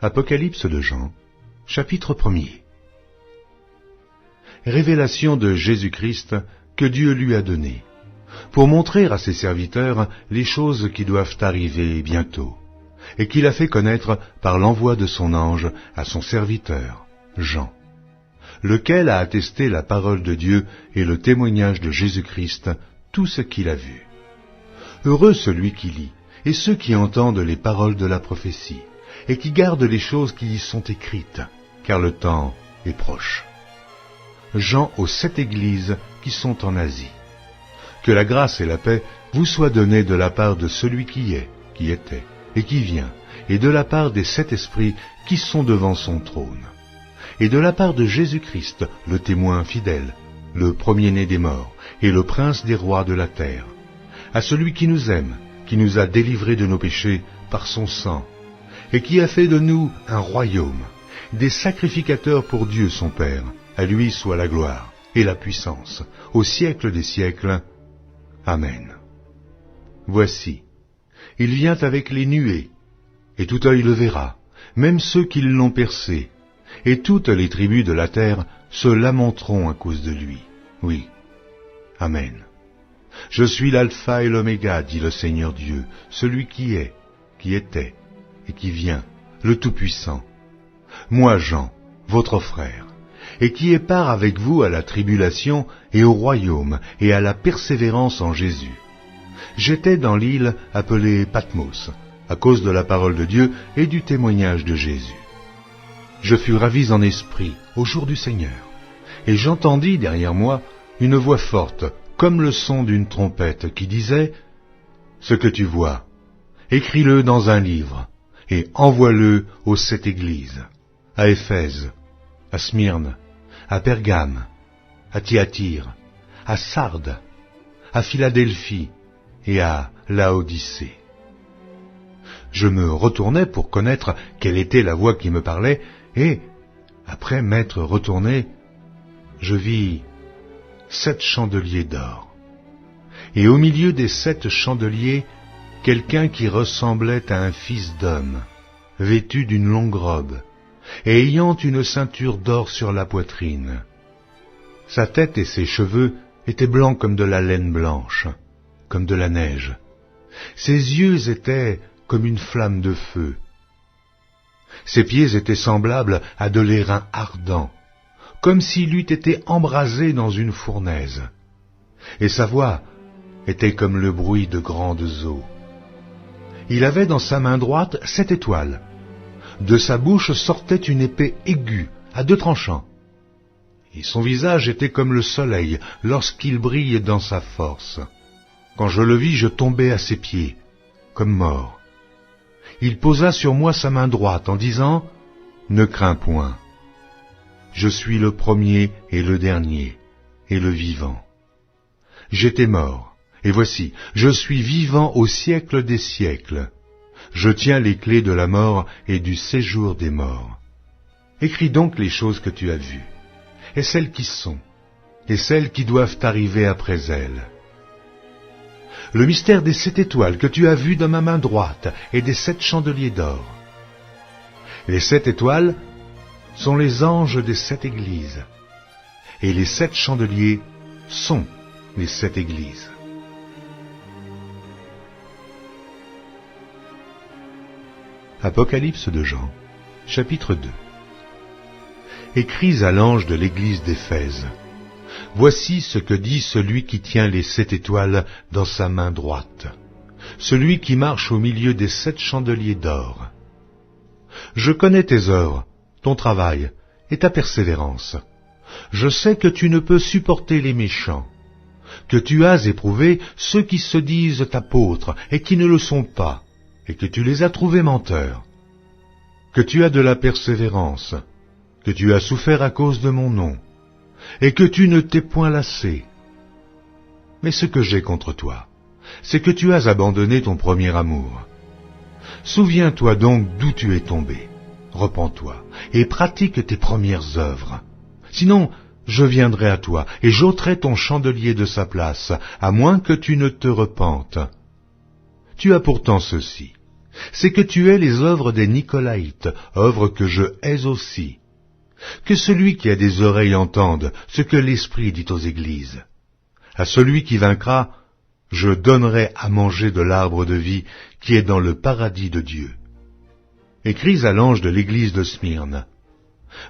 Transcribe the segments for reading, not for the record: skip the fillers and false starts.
Apocalypse de Jean, chapitre 1er. Révélation de Jésus-Christ que Dieu lui a donnée, pour montrer à ses serviteurs les choses qui doivent arriver bientôt, et qu'il a fait connaître par l'envoi de son ange à son serviteur, Jean, lequel a attesté la parole de Dieu et le témoignage de Jésus-Christ, tout ce qu'il a vu. Heureux celui qui lit, et ceux qui entendent les paroles de la prophétie, et qui gardent les choses qui y sont écrites, car le temps est proche. Jean aux 7 églises qui sont en Asie. Que la grâce et la paix vous soient données de la part de celui qui est, qui était, et qui vient, et de la part des 7 esprits qui sont devant son trône, et de la part de Jésus-Christ, le témoin fidèle, le premier-né des morts, et le prince des rois de la terre, à celui qui nous aime, qui nous a délivrés de nos péchés par son sang, et qui a fait de nous un royaume, des sacrificateurs pour Dieu son Père. À lui soit la gloire et la puissance, au siècle des siècles. Amen. Voici, il vient avec les nuées, et tout œil le verra, même ceux qui l'ont percé, et toutes les tribus de la terre se lamenteront à cause de lui. Oui. Amen. Je suis l'alpha et l'oméga, dit le Seigneur Dieu, celui qui est, qui était, et qui vient, le Tout-Puissant. Moi, Jean, votre frère, et qui ai part avec vous à la tribulation et au royaume et à la persévérance en Jésus. J'étais dans l'île appelée Patmos, à cause de la parole de Dieu et du témoignage de Jésus. Je fus ravi en esprit au jour du Seigneur, et j'entendis derrière moi une voix forte, comme le son d'une trompette, qui disait « Ce que tu vois, écris-le dans un livre, et envoie-le aux 7 églises, à Éphèse, à Smyrne, à Pergame, à Thyatire, à Sardes, à Philadelphie et à Laodicée. » Je me retournai pour connaître quelle était la voix qui me parlait, et, après m'être retourné, je vis 7 chandeliers d'or. Et au milieu des 7 chandeliers, quelqu'un qui ressemblait à un fils d'homme, vêtu d'une longue robe, et ayant une ceinture d'or sur la poitrine. Sa tête et ses cheveux étaient blancs comme de la laine blanche, comme de la neige. Ses yeux étaient comme une flamme de feu. Ses pieds étaient semblables à de l'airain ardent, comme s'il eût été embrasé dans une fournaise. Et sa voix était comme le bruit de grandes eaux. Il avait dans sa main droite 7 étoiles. De sa bouche sortait une épée aiguë, à 2 tranchants. Et son visage était comme le soleil lorsqu'il brille dans sa force. Quand je le vis, je tombai à ses pieds, comme mort. Il posa sur moi sa main droite en disant « Ne crains point. Je suis le premier et le dernier, et le vivant. J'étais mort, et voici, je suis vivant au siècle des siècles. Je tiens les clés de la mort et du séjour des morts. Écris donc les choses que tu as vues, et celles qui sont, et celles qui doivent arriver après elles. Le mystère des 7 étoiles que tu as vues dans ma main droite et des 7 chandeliers d'or. Les 7 étoiles sont les anges des 7 églises, et les 7 chandeliers sont les 7 églises. Apocalypse de Jean, chapitre 2. Écris à l'ange de l'église d'Éphèse. Voici ce que dit celui qui tient les 7 étoiles dans sa main droite, celui qui marche au milieu des 7 chandeliers d'or. Je connais tes œuvres, ton travail et ta persévérance. Je sais que tu ne peux supporter les méchants, que tu as éprouvé ceux qui se disent apôtres et qui ne le sont pas, et que tu les as trouvés menteurs, que tu as de la persévérance, que tu as souffert à cause de mon nom, et que tu ne t'es point lassé. Mais ce que j'ai contre toi, c'est que tu as abandonné ton premier amour. Souviens-toi donc d'où tu es tombé, repens-toi, et pratique tes premières œuvres. Sinon, je viendrai à toi, et j'ôterai ton chandelier de sa place, à moins que tu ne te repentes. Tu as pourtant ceci, c'est que tu hais les œuvres des Nicolaïtes, œuvres que je hais aussi. Que celui qui a des oreilles entende ce que l'Esprit dit aux églises. À celui qui vaincra, je donnerai à manger de l'arbre de vie qui est dans le paradis de Dieu. Écris à l'ange de l'église de Smyrne.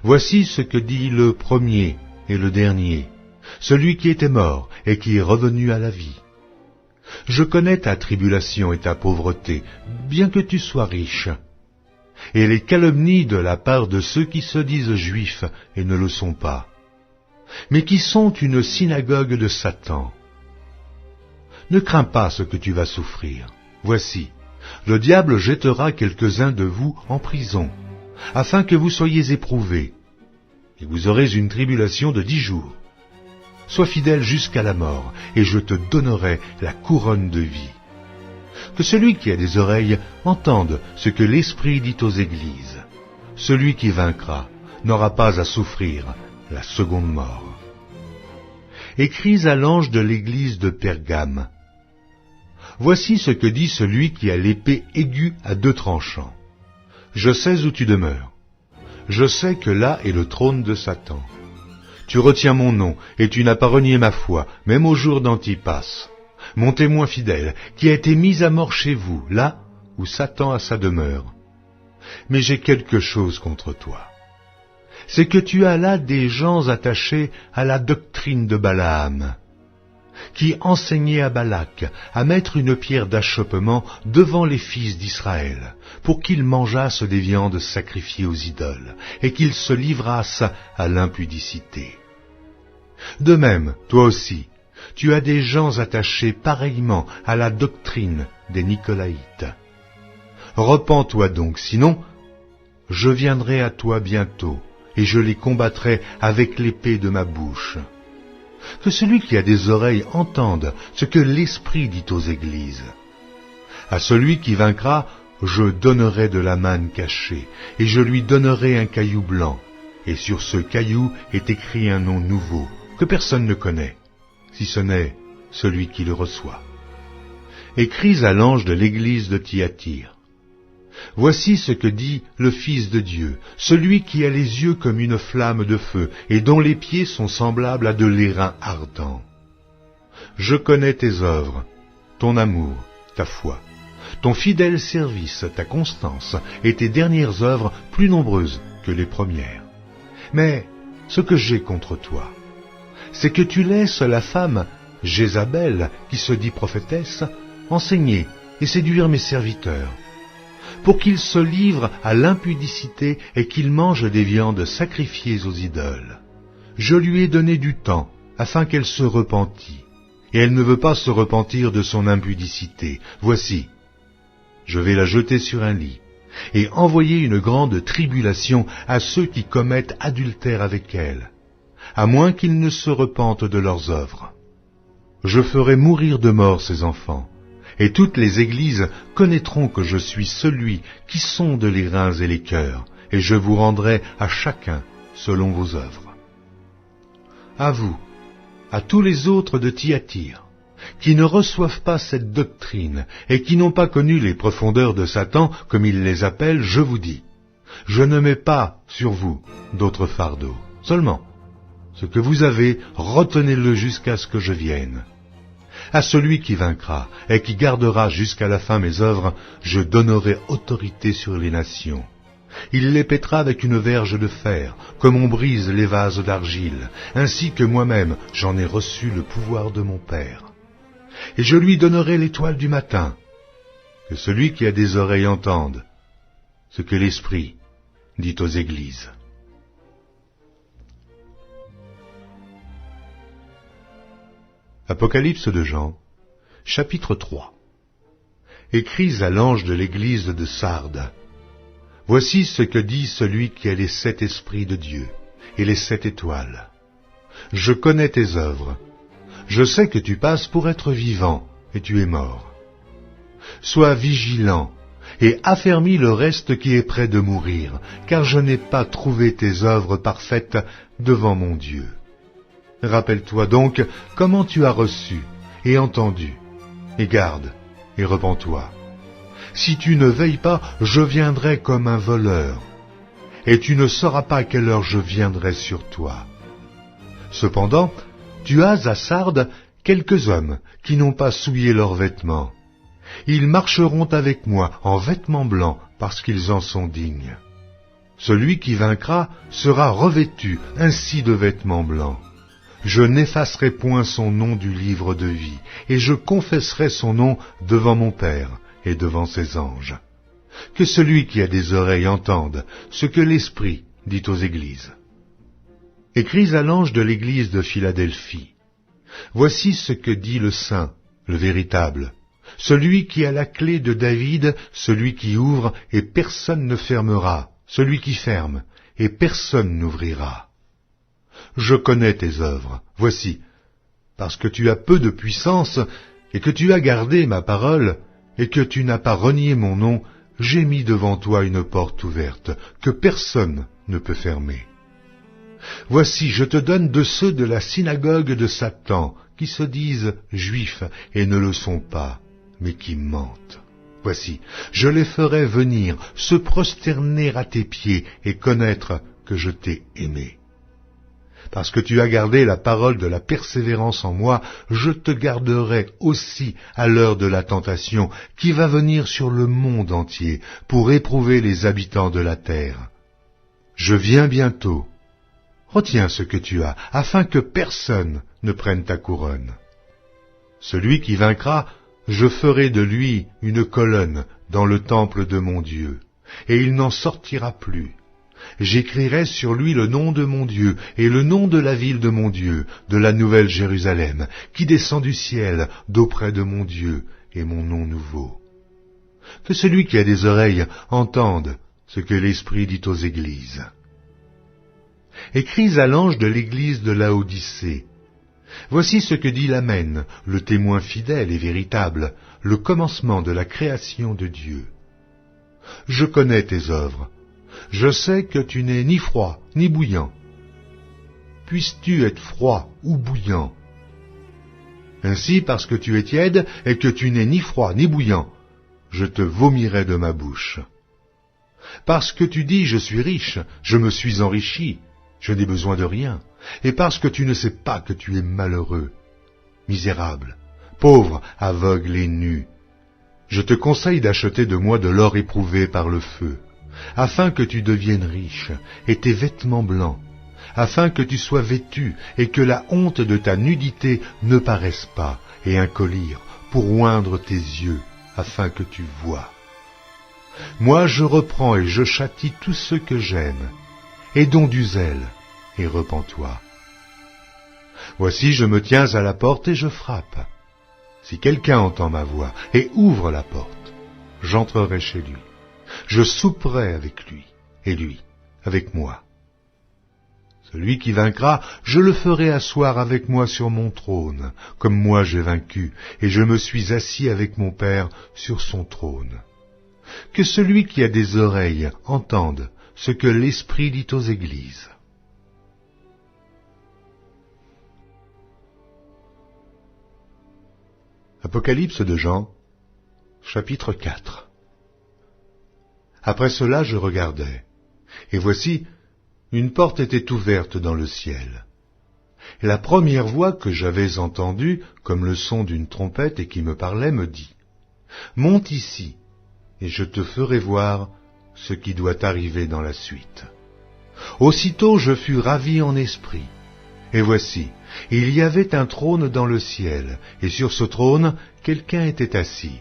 Voici ce que dit le premier et le dernier, celui qui était mort et qui est revenu à la vie. Je connais ta tribulation et ta pauvreté, bien que tu sois riche, et les calomnies de la part de ceux qui se disent juifs et ne le sont pas, mais qui sont une synagogue de Satan. Ne crains pas ce que tu vas souffrir. Voici, le diable jettera quelques-uns de vous en prison, afin que vous soyez éprouvés, et vous aurez une tribulation de 10 jours. Sois fidèle jusqu'à la mort, et je te donnerai la couronne de vie. Que celui qui a des oreilles entende ce que l'Esprit dit aux églises. Celui qui vaincra n'aura pas à souffrir la seconde mort. Écris à l'ange de l'église de Pergame. Voici ce que dit celui qui a l'épée aiguë à 2 tranchants. Je sais où tu demeures. Je sais que là est le trône de Satan. Tu retiens mon nom, et tu n'as pas renié ma foi, même au jour d'Antipas, mon témoin fidèle, qui a été mis à mort chez vous, là où Satan a sa demeure. Mais j'ai quelque chose contre toi. C'est que tu as là des gens attachés à la doctrine de Balaam, qui enseignait à Balak à mettre une pierre d'achoppement devant les fils d'Israël, pour qu'ils mangeassent des viandes sacrifiées aux idoles, et qu'ils se livrassent à l'impudicité. De même, toi aussi, tu as des gens attachés pareillement à la doctrine des Nicolaïtes. Repens-toi donc, sinon, je viendrai à toi bientôt, et je les combattrai avec l'épée de ma bouche. Que celui qui a des oreilles entende ce que l'Esprit dit aux églises. À celui qui vaincra, je donnerai de la manne cachée, et je lui donnerai un caillou blanc, et sur ce caillou est écrit un nom nouveau, que personne ne connaît, si ce n'est celui qui le reçoit. Écris à l'ange de l'église de Thyatire. Voici ce que dit le Fils de Dieu, celui qui a les yeux comme une flamme de feu, et dont les pieds sont semblables à de l'airain ardent. Je connais tes œuvres, ton amour, ta foi, ton fidèle service, ta constance, et tes dernières œuvres plus nombreuses que les premières. Mais ce que j'ai contre toi, c'est que tu laisses la femme Jézabel, qui se dit prophétesse, enseigner et séduire mes serviteurs, pour qu'ils se livrent à l'impudicité et qu'ils mangent des viandes sacrifiées aux idoles. Je lui ai donné du temps, afin qu'elle se repentît, et elle ne veut pas se repentir de son impudicité. Voici, je vais la jeter sur un lit, et envoyer une grande tribulation à ceux qui commettent adultère avec elle, à moins qu'ils ne se repentent de leurs œuvres. Je ferai mourir de mort ces enfants, et toutes les églises connaîtront que je suis celui qui sonde les reins et les cœurs, et je vous rendrai à chacun selon vos œuvres. À vous, à tous les autres de Thyatire, qui ne reçoivent pas cette doctrine, et qui n'ont pas connu les profondeurs de Satan, comme il les appelle, je vous dis, je ne mets pas sur vous d'autres fardeaux. Seulement, ce que vous avez, retenez-le jusqu'à ce que je vienne. À celui qui vaincra et qui gardera jusqu'à la fin mes œuvres, je donnerai autorité sur les nations. Il les pètera avec une verge de fer, comme on brise les vases d'argile, ainsi que moi-même j'en ai reçu le pouvoir de mon Père. Et je lui donnerai l'étoile du matin. Que celui qui a des oreilles entende ce que l'Esprit dit aux églises. Apocalypse de Jean, chapitre 3. Écris à l'ange de l'église de Sardes. Voici ce que dit celui qui a les 7 esprits de Dieu et les 7 étoiles. Je connais tes œuvres. Je sais que tu passes pour être vivant, et tu es mort. Sois vigilant, et affermis le reste qui est près de mourir, car je n'ai pas trouvé tes œuvres parfaites devant mon Dieu. Rappelle-toi donc comment tu as reçu et entendu, et garde et repens-toi. Si tu ne veilles pas, je viendrai comme un voleur, et tu ne sauras pas à quelle heure je viendrai sur toi. Cependant, tu as à Sardes quelques hommes qui n'ont pas souillé leurs vêtements. Ils marcheront avec moi en vêtements blancs, parce qu'ils en sont dignes. Celui qui vaincra sera revêtu ainsi de vêtements blancs. Je n'effacerai point son nom du livre de vie, et je confesserai son nom devant mon Père et devant ses anges. Que celui qui a des oreilles entende ce que l'Esprit dit aux églises. Écris à l'ange de l'église de Philadelphie. Voici ce que dit le Saint, le véritable, celui qui a la clé de David, celui qui ouvre et personne ne fermera, celui qui ferme et personne n'ouvrira. Je connais tes œuvres, voici, parce que tu as peu de puissance, et que tu as gardé ma parole, et que tu n'as pas renié mon nom, j'ai mis devant toi une porte ouverte, que personne ne peut fermer. Voici, je te donne de ceux de la synagogue de Satan, qui se disent juifs et ne le sont pas, mais qui mentent. Voici, je les ferai venir, se prosterner à tes pieds et connaître que je t'ai aimé. Parce que tu as gardé la parole de la persévérance en moi, je te garderai aussi à l'heure de la tentation qui va venir sur le monde entier pour éprouver les habitants de la terre. Je viens bientôt. Retiens ce que tu as, afin que personne ne prenne ta couronne. Celui qui vaincra, je ferai de lui une colonne dans le temple de mon Dieu, et il n'en sortira plus. J'écrirai sur lui le nom de mon Dieu et le nom de la ville de mon Dieu, de la nouvelle Jérusalem, qui descend du ciel d'auprès de mon Dieu et mon nom nouveau. Que celui qui a des oreilles entende ce que l'Esprit dit aux églises. Écris à l'ange de l'église de Laodicée. Voici ce que dit l'Amen, le témoin fidèle et véritable, le commencement de la création de Dieu. Je connais tes œuvres. Je sais que tu n'es ni froid ni bouillant. Puisses-tu être froid ou bouillant? Ainsi, parce que tu es tiède et que tu n'es ni froid ni bouillant, je te vomirai de ma bouche. Parce que tu dis, je suis riche, je me suis enrichi, je n'ai besoin de rien, et parce que tu ne sais pas que tu es malheureux, misérable, pauvre, aveugle et nu, je te conseille d'acheter de moi de l'or éprouvé par le feu, afin que tu deviennes riche, et tes vêtements blancs, afin que tu sois vêtu, et que la honte de ta nudité ne paraisse pas, et un collier pour oindre tes yeux, afin que tu voies. Moi je reprends et je châtie tous ceux que j'aime, et dont du zèle, et repens-toi. Voici, je me tiens à la porte et je frappe. Si quelqu'un entend ma voix et ouvre la porte, j'entrerai chez lui. Je souperai avec lui, et lui avec moi. Celui qui vaincra, je le ferai asseoir avec moi sur mon trône, comme moi j'ai vaincu, et je me suis assis avec mon Père sur son trône. Que celui qui a des oreilles entende ce que l'Esprit dit aux églises. Apocalypse de Jean, chapitre 4. Après cela, je regardai, et voici, une porte était ouverte dans le ciel. Et la première voix que j'avais entendue, comme le son d'une trompette et qui me parlait, me dit, « Monte ici, et je te ferai voir ce qui doit arriver dans la suite. » Aussitôt je fus ravi en esprit, et voici, il y avait un trône dans le ciel, et sur ce trône, quelqu'un était assis.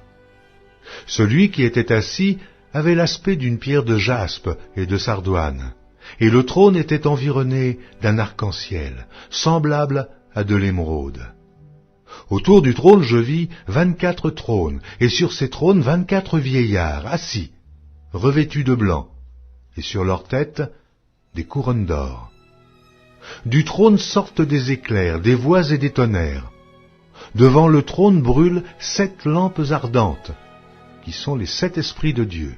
Celui qui était assis avait l'aspect d'une pierre de jaspe et de sardoine, et le trône était environné d'un arc-en-ciel, semblable à de l'émeraude. Autour du trône je vis 24 trônes, et sur ces trônes 24 vieillards assis, revêtus de blanc, et sur leurs têtes des couronnes d'or. Du trône sortent des éclairs, des voix et des tonnerres. Devant le trône brûlent 7 lampes ardentes, qui sont les 7 esprits de Dieu.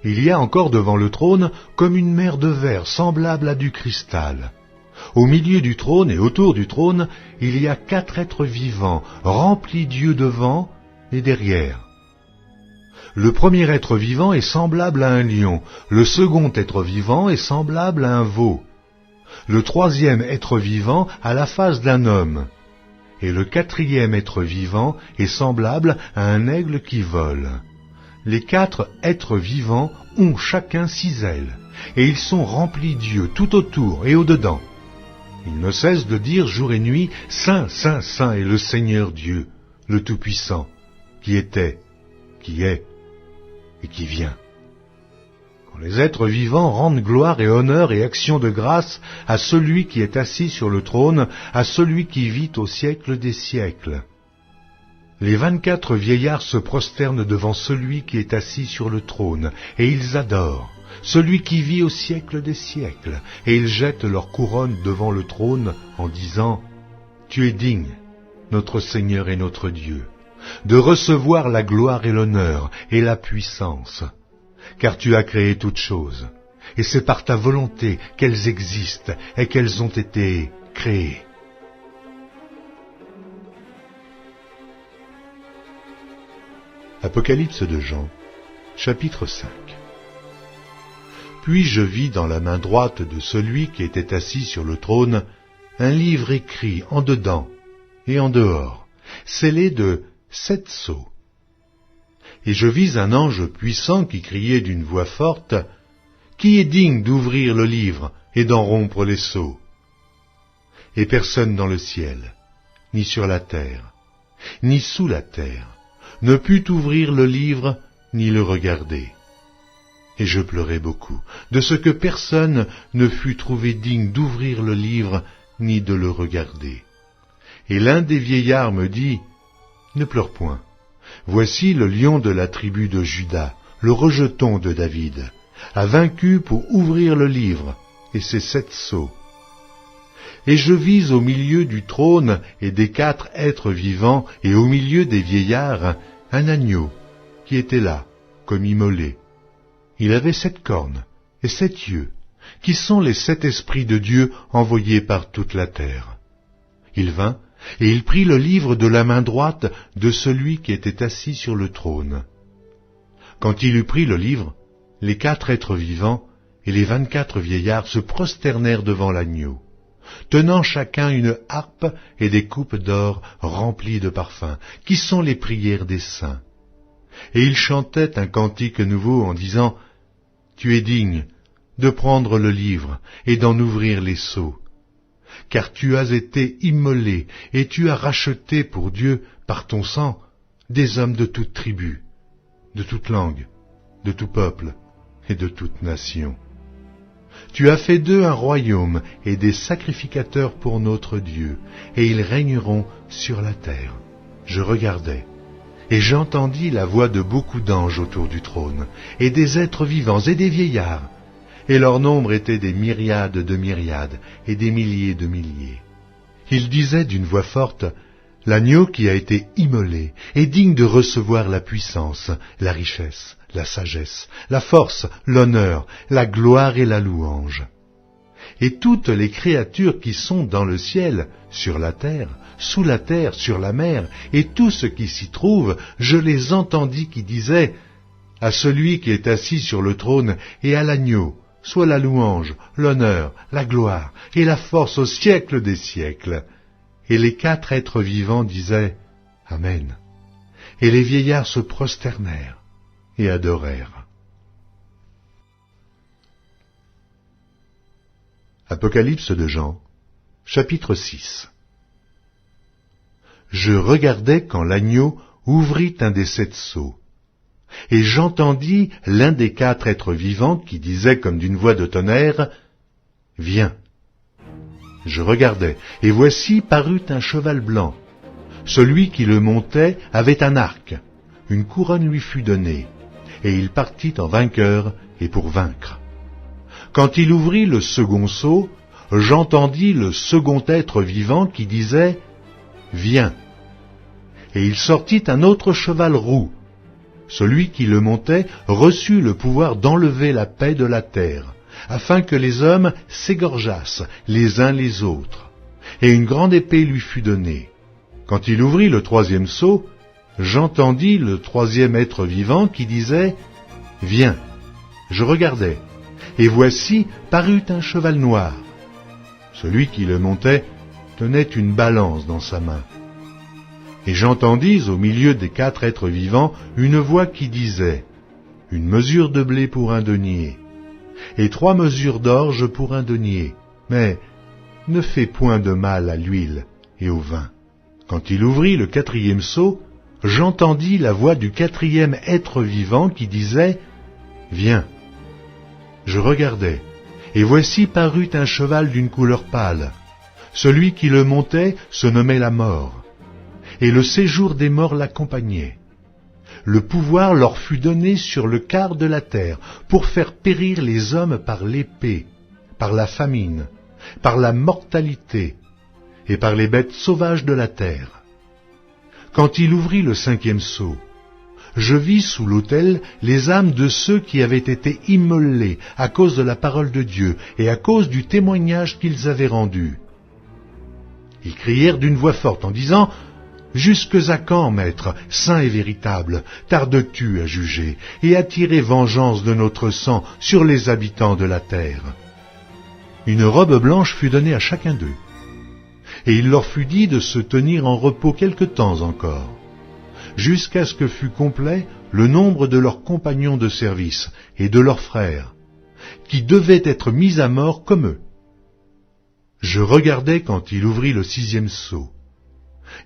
Il y a encore devant le trône comme une mer de verre semblable à du cristal. Au milieu du trône et autour du trône, il y a 4 êtres vivants, remplis d'yeux devant et derrière. Le premier être vivant est semblable à un lion, le second être vivant est semblable à un veau, le troisième être vivant a la face d'un homme, et le quatrième être vivant est semblable à un aigle qui vole. Les 4 êtres vivants ont chacun 6 ailes, et ils sont remplis d'yeux tout autour et au-dedans. Ils ne cessent de dire jour et nuit, « Saint, Saint, Saint est le Seigneur Dieu, le Tout-Puissant, qui était, qui est et qui vient. » Quand les êtres vivants rendent gloire et honneur et action de grâce à celui qui est assis sur le trône, à celui qui vit au siècle des siècles. Les 24 vieillards se prosternent devant celui qui est assis sur le trône, et ils adorent celui qui vit au siècle des siècles, et ils jettent leur couronne devant le trône en disant « Tu es digne, notre Seigneur et notre Dieu, de recevoir la gloire et l'honneur et la puissance, car tu as créé toutes choses, et c'est par ta volonté qu'elles existent et qu'elles ont été créées. » Apocalypse de Jean, chapitre 5. Puis je vis dans la main droite de celui qui était assis sur le trône un livre écrit en dedans et en dehors, scellé de 7 sceaux. Et je vis un ange puissant qui criait d'une voix forte, « Qui est digne d'ouvrir le livre et d'en rompre les sceaux ?» Et personne dans le ciel, ni sur la terre, ni sous la terre, ne put ouvrir le livre ni le regarder. Et je pleurai beaucoup, de ce que personne ne fut trouvé digne d'ouvrir le livre ni de le regarder. Et l'un des vieillards me dit, « Ne pleure point, voici le lion de la tribu de Juda, le rejeton de David, a vaincu pour ouvrir le livre et ses 7 sceaux. » Et je vis au milieu du trône et des 4 êtres vivants et au milieu des vieillards un agneau qui était là, comme immolé. Il avait 7 cornes et 7 yeux, qui sont les 7 esprits de Dieu envoyés par toute la terre. Il vint et il prit le livre de la main droite de celui qui était assis sur le trône. Quand il eut pris le livre, les 4 êtres vivants et les 24 vieillards se prosternèrent devant l'agneau, tenant chacun une harpe et des coupes d'or remplies de parfums, qui sont les prières des saints. Et ils chantaient un cantique nouveau en disant « Tu es digne de prendre le livre et d'en ouvrir les sceaux, car tu as été immolé et tu as racheté pour Dieu par ton sang des hommes de toute tribu, de toute langue, de tout peuple et de toute nation. Tu as fait d'eux un royaume et des sacrificateurs pour notre Dieu, et ils régneront sur la terre. » Je regardai, et j'entendis la voix de beaucoup d'anges autour du trône, et des êtres vivants et des vieillards, et leur nombre était des myriades de myriades et des milliers de milliers. Ils disaient d'une voix forte, « L'agneau qui a été immolé est digne de recevoir la puissance, la richesse, la sagesse, la force, l'honneur, la gloire et la louange. » Et toutes les créatures qui sont dans le ciel, sur la terre, sous la terre, sur la mer, et tout ce qui s'y trouve, je les entendis qui disaient, « À celui qui est assis sur le trône et à l'agneau, soit la louange, l'honneur, la gloire et la force au siècle des siècles. » Et les 4 êtres vivants disaient « Amen. » Et les vieillards se prosternèrent et adorèrent. Apocalypse de Jean, chapitre 6. Je regardais quand l'agneau ouvrit un des 7 sceaux, et j'entendis l'un des 4 êtres vivants qui disait comme d'une voix de tonnerre, « Viens. » Je regardai, et voici parut un cheval blanc. Celui qui le montait avait un arc, une couronne lui fut donnée, et il partit en vainqueur et pour vaincre. Quand il ouvrit le second sceau, j'entendis le second être vivant qui disait « Viens !» Et il sortit un autre cheval roux. Celui qui le montait reçut le pouvoir d'enlever la paix de la terre, afin que les hommes s'égorgeassent les uns les autres. Et une grande épée lui fut donnée. Quand il ouvrit le 3e sceau, j'entendis le troisième être vivant qui disait « Viens !» Je regardai, et voici parut un cheval noir. Celui qui le montait tenait une balance dans sa main. Et j'entendis au milieu des 4 êtres vivants une voix qui disait « Une mesure de blé pour un denier, et 3 mesures d'orge pour un denier, mais ne fais point de mal à l'huile et au vin. » Quand il ouvrit le 4e seau, j'entendis la voix du 4e être vivant qui disait « Viens !» Je regardai, et voici parut un cheval d'une couleur pâle. Celui qui le montait se nommait la mort, et le séjour des morts l'accompagnait. Le pouvoir leur fut donné sur le quart de la terre, pour faire périr les hommes par l'épée, par la famine, par la mortalité, et par les bêtes sauvages de la terre. Quand il ouvrit le 5e seau, je vis sous l'autel les âmes de ceux qui avaient été immolés à cause de la parole de Dieu et à cause du témoignage qu'ils avaient rendu. Ils crièrent d'une voix forte en disant « Jusque à quand, Maître, saint et véritable, tardes-tu à juger et à tirer vengeance de notre sang sur les habitants de la terre ?» Une robe blanche fut donnée à chacun d'eux, et il leur fut dit de se tenir en repos quelque temps encore, jusqu'à ce que fût complet le nombre de leurs compagnons de service et de leurs frères, qui devaient être mis à mort comme eux. Je regardai quand il ouvrit le 6e seau.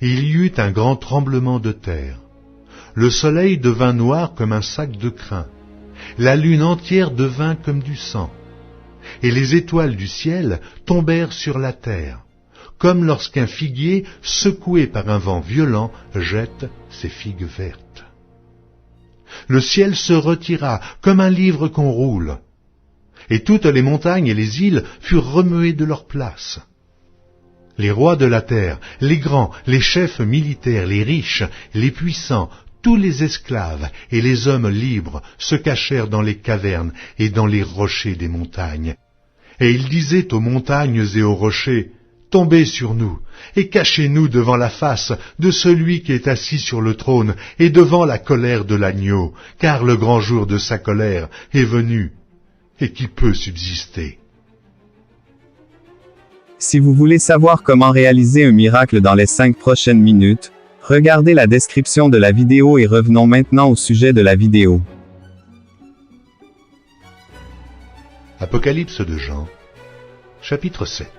Il y eut un grand tremblement de terre. Le soleil devint noir comme un sac de crin, la lune entière devint comme du sang, et les étoiles du ciel tombèrent sur la terre, comme lorsqu'un figuier, secoué par un vent violent, jette ses figues vertes. Le ciel se retira comme un livre qu'on roule, et toutes les montagnes et les îles furent remuées de leur place. Les rois de la terre, les grands, les chefs militaires, les riches, les puissants, tous les esclaves et les hommes libres se cachèrent dans les cavernes et dans les rochers des montagnes. Et ils disaient aux montagnes et aux rochers, « Tombez sur nous, et cachez-nous devant la face de celui qui est assis sur le trône et devant la colère de l'agneau, car le grand jour de sa colère est venu, et qui peut subsister. » Si vous voulez savoir comment réaliser un miracle dans les 5 prochaines minutes, regardez la description de la vidéo et revenons maintenant au sujet de la vidéo. Apocalypse de Jean, chapitre 7.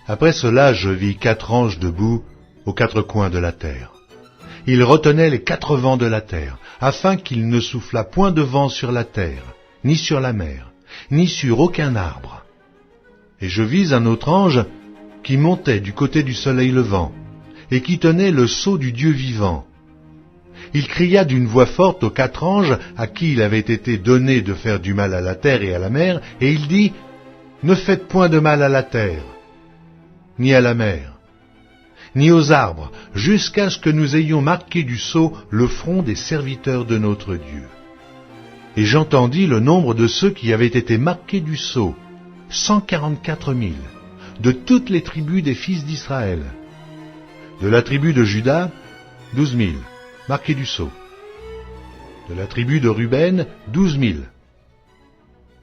Après cela, je vis 4 anges debout aux 4 coins de la terre. Ils retenaient les 4 vents de la terre, afin qu'il ne soufflât point de vent sur la terre, ni sur la mer, ni sur aucun arbre. Et je vis un autre ange qui montait du côté du soleil levant, et qui tenait le sceau du Dieu vivant. Il cria d'une voix forte aux 4 anges à qui il avait été donné de faire du mal à la terre et à la mer, et il dit, « Ne faites point de mal à la terre, ni à la mer, ni aux arbres, jusqu'à ce que nous ayons marqué du sceau le front des serviteurs de notre Dieu. » Et j'entendis le nombre de ceux qui avaient été marqués du sceau, 144 000, de toutes les tribus des fils d'Israël. De la tribu de Juda, 12 000, marqués du sceau. De la tribu de Ruben, 12 000.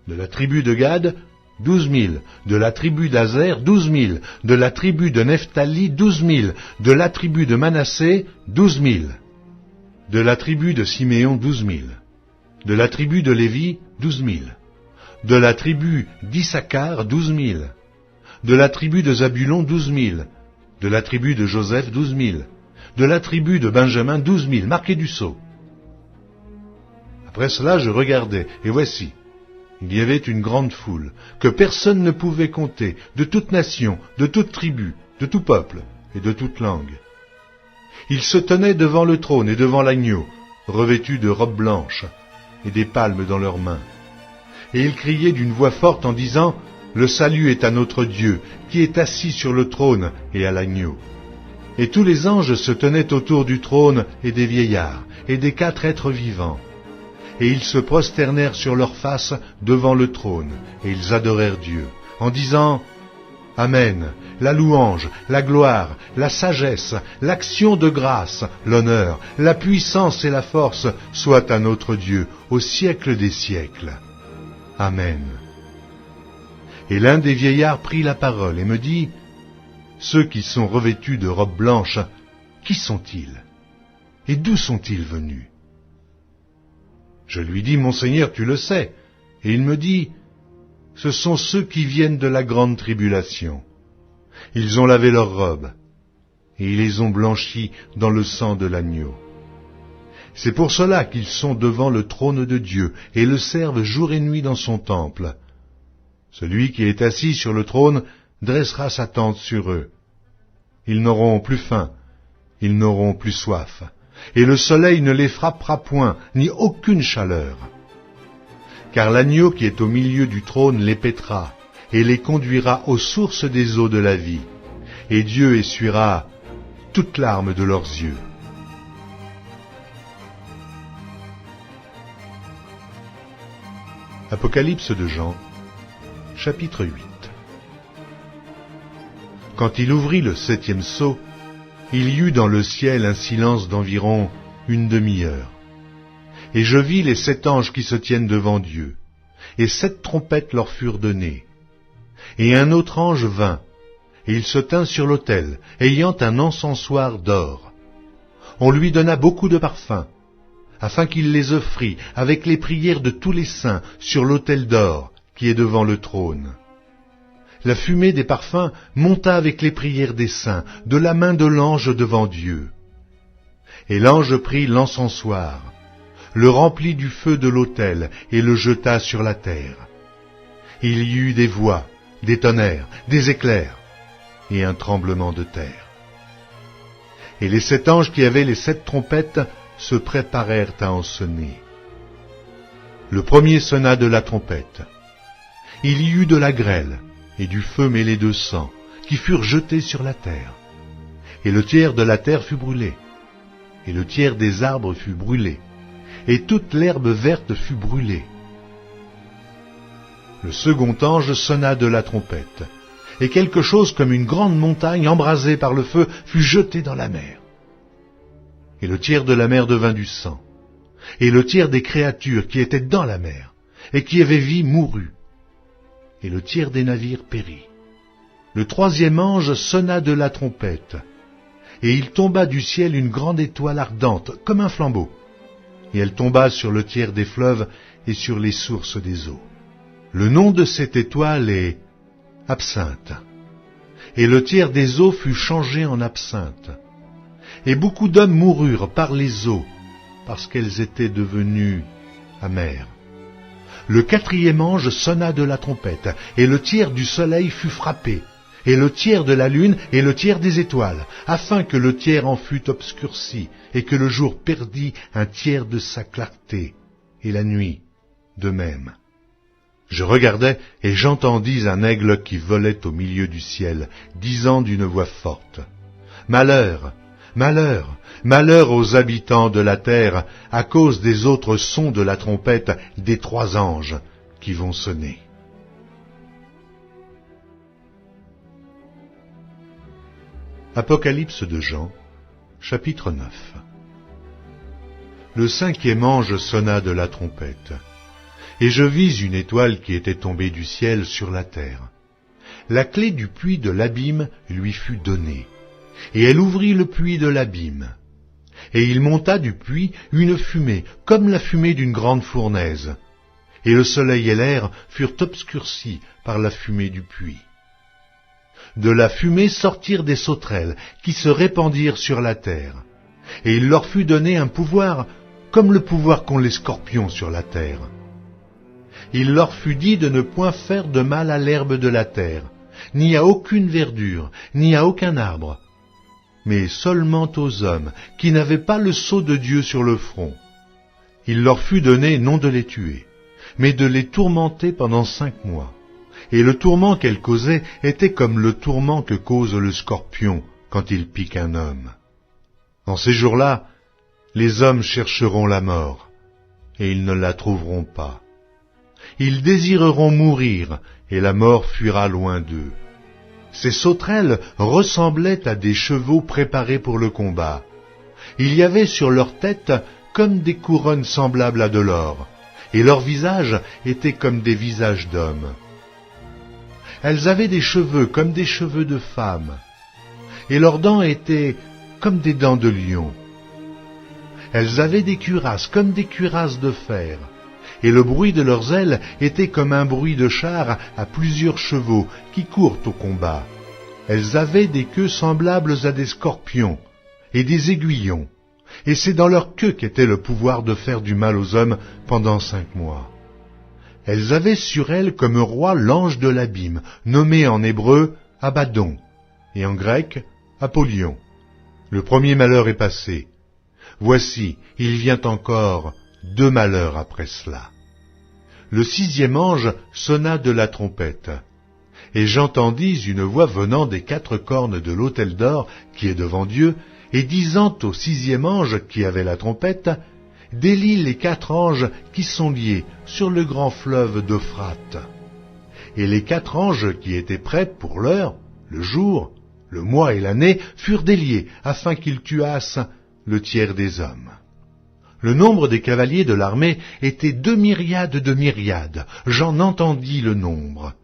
De la tribu de Gad, 12 000, de la tribu d'Azer, 12 000, de la tribu de Nephtali, 12 000, de la tribu de Manassé, 12 000, de la tribu de Siméon, 12 000, de la tribu de Lévi, 12 000, de la tribu d'Issachar, 12 000, de la tribu de Zabulon, 12 000, de la tribu de Joseph, 12 000, de la tribu de Benjamin, 12 000, marqués du sceau. Après cela, je regardai, et voici, il y avait une grande foule, que personne ne pouvait compter, de toute nation, de toute tribu, de tout peuple et de toute langue. Ils se tenaient devant le trône et devant l'agneau, revêtus de robes blanches et des palmes dans leurs mains. Et ils criaient d'une voix forte en disant, « Le salut est à notre Dieu, qui est assis sur le trône et à l'agneau. » Et tous les anges se tenaient autour du trône et des vieillards et des 4 êtres vivants. Et ils se prosternèrent sur leurs faces devant le trône, et ils adorèrent Dieu, en disant, « Amen. La louange, la gloire, la sagesse, l'action de grâce, l'honneur, la puissance et la force soient à notre Dieu au siècle des siècles. Amen. » Et l'un des vieillards prit la parole et me dit, « Ceux qui sont revêtus de robes blanches, qui sont-ils? Et d'où sont-ils venus ?» Je lui dis, « Mon Seigneur, tu le sais. » Et il me dit, « Ce sont ceux qui viennent de la grande tribulation. Ils ont lavé leurs robes, et ils les ont blanchies dans le sang de l'agneau. C'est pour cela qu'ils sont devant le trône de Dieu, et le servent jour et nuit dans son temple. Celui qui est assis sur le trône dressera sa tente sur eux. Ils n'auront plus faim, ils n'auront plus soif, et le soleil ne les frappera point, ni aucune chaleur. Car l'agneau qui est au milieu du trône les paîtra, et les conduira aux sources des eaux de la vie, et Dieu essuiera toute larme de leurs yeux. Apocalypse de Jean, chapitre 8. Quand il ouvrit le 7e sceau, il y eut dans le ciel un silence d'environ une demi-heure. Et je vis les 7 anges qui se tiennent devant Dieu, et 7 trompettes leur furent données. Et un autre ange vint, et il se tint sur l'autel, ayant un encensoir d'or. On lui donna beaucoup de parfums, afin qu'il les offrît avec les prières de tous les saints sur l'autel d'or qui est devant le trône. La fumée des parfums monta avec les prières des saints de la main de l'ange devant Dieu. Et l'ange prit l'encensoir, le remplit du feu de l'autel et le jeta sur la terre. Il y eut des voix, des tonnerres, des éclairs et un tremblement de terre. Et les 7 anges qui avaient les 7 trompettes se préparèrent à en sonner. Le premier sonna de la trompette. Il y eut de la grêle et du feu mêlé de sang qui furent jetés sur la terre. Et le tiers de la terre fut brûlé, et le tiers des arbres fut brûlé, et toute l'herbe verte fut brûlée. Le second ange sonna de la trompette, et quelque chose comme une grande montagne embrasée par le feu fut jetée dans la mer. Et le tiers de la mer devint du sang, et le tiers des créatures qui étaient dans la mer, et qui avaient vie mourut, et le tiers des navires périt. Le troisième ange sonna de la trompette, et il tomba du ciel une grande étoile ardente, comme un flambeau, et elle tomba sur le tiers des fleuves et sur les sources des eaux. Le nom de cette étoile est Absinthe, et le tiers des eaux fut changé en absinthe. Et beaucoup d'hommes moururent par les eaux, parce qu'elles étaient devenues amères. Le quatrième ange sonna de la trompette, et le tiers du soleil fut frappé, et le tiers de la lune et le tiers des étoiles, afin que le tiers en fût obscurci, et que le jour perdît un tiers de sa clarté, et la nuit de même. Je regardai, et j'entendis un aigle qui volait au milieu du ciel, disant d'une voix forte, « Malheur, malheur, malheur aux habitants de la terre, à cause des autres sons de la trompette des 3 anges qui vont sonner. » Apocalypse de Jean, chapitre 9. Le 5e ange sonna de la trompette, et je vis une étoile qui était tombée du ciel sur la terre. La clé du puits de l'abîme lui fut donnée, et elle ouvrit le puits de l'abîme. Et il monta du puits une fumée, comme la fumée d'une grande fournaise, et le soleil et l'air furent obscurcis par la fumée du puits. De la fumée sortirent des sauterelles qui se répandirent sur la terre, et il leur fut donné un pouvoir comme le pouvoir qu'ont les scorpions sur la terre. Il leur fut dit de ne point faire de mal à l'herbe de la terre, ni à aucune verdure, ni à aucun arbre, mais seulement aux hommes qui n'avaient pas le sceau de Dieu sur le front. Il leur fut donné non de les tuer, mais de les tourmenter pendant 5 mois. Et le tourment qu'elle causait était comme le tourment que cause le scorpion quand il pique un homme. En ces jours-là, les hommes chercheront la mort, et ils ne la trouveront pas. Ils désireront mourir, et la mort fuira loin d'eux. Ces sauterelles ressemblaient à des chevaux préparés pour le combat. Il y avait sur leur tête comme des couronnes semblables à de l'or, et leurs visages étaient comme des visages d'hommes. Elles avaient des cheveux comme des cheveux de femmes, et leurs dents étaient comme des dents de lion. Elles avaient des cuirasses comme des cuirasses de fer, et le bruit de leurs ailes était comme un bruit de char à plusieurs chevaux qui courent au combat. Elles avaient des queues semblables à des scorpions et des aiguillons, et c'est dans leur queue qu'était le pouvoir de faire du mal aux hommes pendant 5 mois. Elles avaient sur elles comme roi l'ange de l'abîme, nommé en hébreu Abaddon, et en grec Apollyon. Le premier malheur est passé. Voici, il vient encore 2 malheurs après cela. Le 6e ange sonna de la trompette, et j'entendis une voix venant des 4 cornes de l'autel d'or qui est devant Dieu, et disant au 6e ange qui avait la trompette, « Délie les 4 anges qui sont liés sur le grand fleuve d'Euphrate. » Et les 4 anges qui étaient prêts pour l'heure, le jour, le mois et l'année furent déliés afin qu'ils tuassent le tiers des hommes. Le nombre des cavaliers de l'armée était 2 myriades de myriades, j'en entendis le nombre.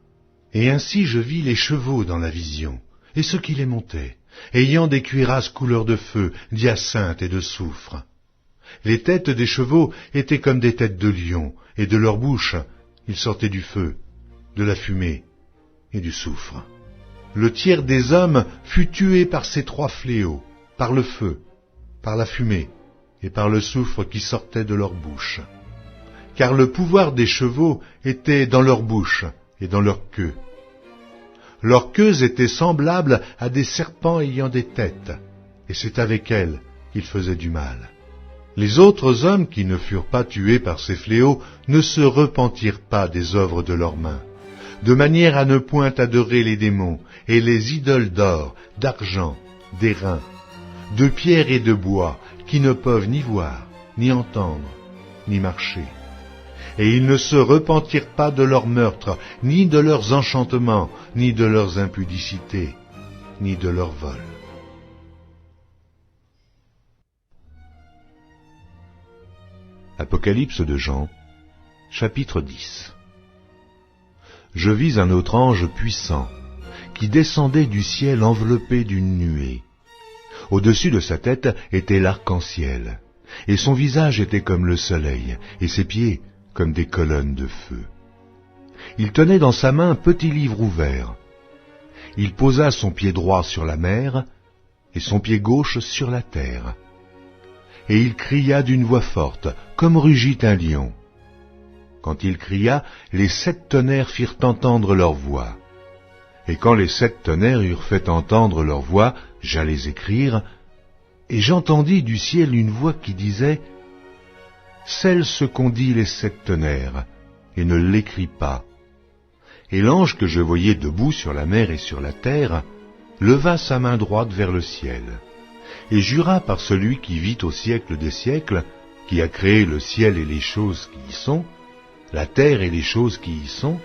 Et ainsi je vis les chevaux dans la vision, et ceux qui les montaient, ayant des cuirasses couleur de feu, d'hyacinthe et de soufre. Les têtes des chevaux étaient comme des têtes de lions, et de leur bouche il sortait du feu, de la fumée et du soufre. Le tiers des hommes fut tué par ces 3 fléaux, par le feu, par la fumée et par le soufre qui sortait de leur bouche. Car le pouvoir des chevaux était dans leur bouche et dans leur queue. Leurs queues étaient semblables à des serpents ayant des têtes, et c'est avec elles qu'ils faisaient du mal. Les autres hommes qui ne furent pas tués par ces fléaux ne se repentirent pas des œuvres de leurs mains, de manière à ne point adorer les démons et les idoles d'or, d'argent, d'airain, de pierre et de bois, qui ne peuvent ni voir, ni entendre, ni marcher. Et ils ne se repentirent pas de leurs meurtres, ni de leurs enchantements, ni de leurs impudicités, ni de leurs vols. Apocalypse de Jean, chapitre 10. Je vis un autre ange puissant, qui descendait du ciel enveloppé d'une nuée. Au-dessus de sa tête était l'arc-en-ciel, et son visage était comme le soleil, et ses pieds comme des colonnes de feu. Il tenait dans sa main un petit livre ouvert. Il posa son pied droit sur la mer, et son pied gauche sur la terre. Et il cria d'une voix forte, comme rugit un lion. Quand il cria, les 7 tonnerres firent entendre leur voix. Et quand les 7 tonnerres eurent fait entendre leur voix, j'allais écrire, et j'entendis du ciel une voix qui disait « Scelle ce qu'ont dit les 7 tonnerres, et ne l'écris pas. » Et l'ange que je voyais debout sur la mer et sur la terre leva sa main droite vers le ciel, et jura par celui qui vit au siècle des siècles, qui a créé le ciel et les choses qui y sont, la terre et les choses qui y sont,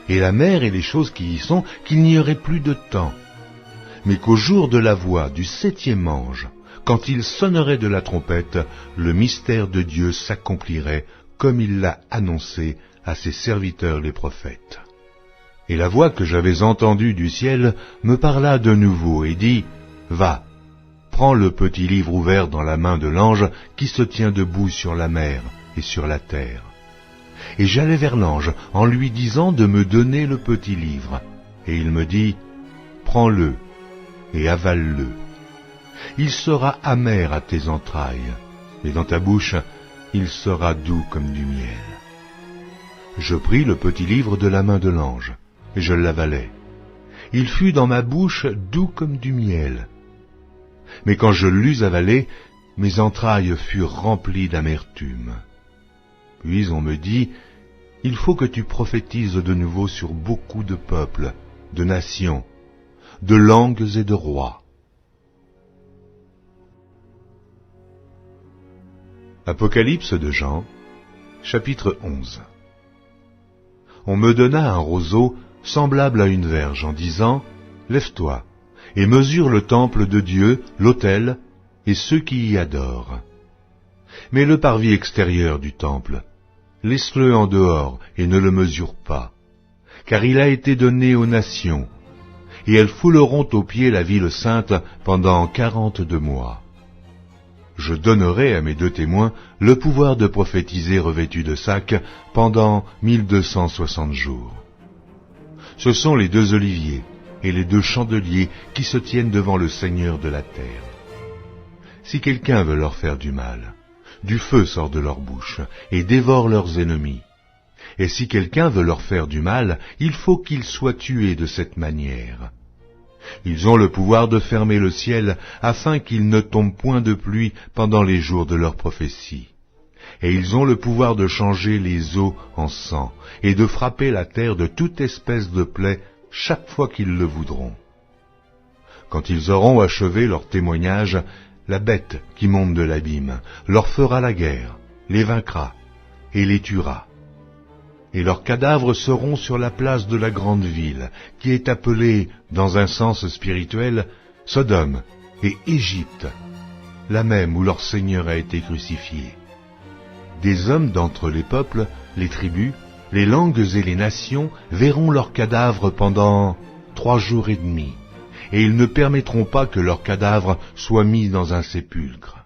et la mer et les choses qui y sont, qu'il n'y aurait plus de temps, mais qu'au jour de la voix du 7e ange, quand il sonnerait de la trompette, le mystère de Dieu s'accomplirait comme il l'a annoncé à ses serviteurs les prophètes. Et la voix que j'avais entendue du ciel me parla de nouveau et dit « Va, prends le petit livre ouvert dans la main de l'ange qui se tient debout sur la mer et sur la terre. » Et j'allai vers l'ange en lui disant de me donner le petit livre. Et il me dit « Prends-le et avale-le. Il sera amer à tes entrailles, mais dans ta bouche, il sera doux comme du miel. » Je pris le petit livre de la main de l'ange, et je l'avalai. Il fut dans ma bouche doux comme du miel. Mais quand je l'eus avalé, mes entrailles furent remplies d'amertume. Puis on me dit, « Il faut que tu prophétises de nouveau sur beaucoup de peuples, de nations, de langues et de rois. » Apocalypse de Jean, chapitre 11. On me donna un roseau semblable à une verge en disant, « lève-toi, et mesure le temple de Dieu, l'autel, et ceux qui y adorent. Mais le parvis extérieur du temple, laisse-le en dehors et ne le mesure pas, car il a été donné aux nations, et elles fouleront aux pieds la ville sainte pendant 42 mois. Je donnerai à mes 2 témoins le pouvoir de prophétiser revêtus de sac pendant 1260 jours. Ce sont les 2 oliviers et les 2 chandeliers qui se tiennent devant le Seigneur de la terre. Si quelqu'un veut leur faire du mal, du feu sort de leur bouche et dévore leurs ennemis. Et si quelqu'un veut leur faire du mal, il faut qu'ils soient tués de cette manière. Ils ont le pouvoir de fermer le ciel afin qu'il ne tombe point de pluie pendant les jours de leur prophétie. Et ils ont le pouvoir de changer les eaux en sang et de frapper la terre de toute espèce de plaie chaque fois qu'ils le voudront. Quand ils auront achevé leur témoignage, la bête qui monte de l'abîme leur fera la guerre, les vaincra et les tuera. Et leurs cadavres seront sur la place de la grande ville, qui est appelée, dans un sens spirituel, Sodome et Égypte, la même où leur Seigneur a été crucifié. Des hommes d'entre les peuples, les tribus, les langues et les nations verront leurs cadavres pendant 3 jours et demi, et ils ne permettront pas que leurs cadavres soient mis dans un sépulcre.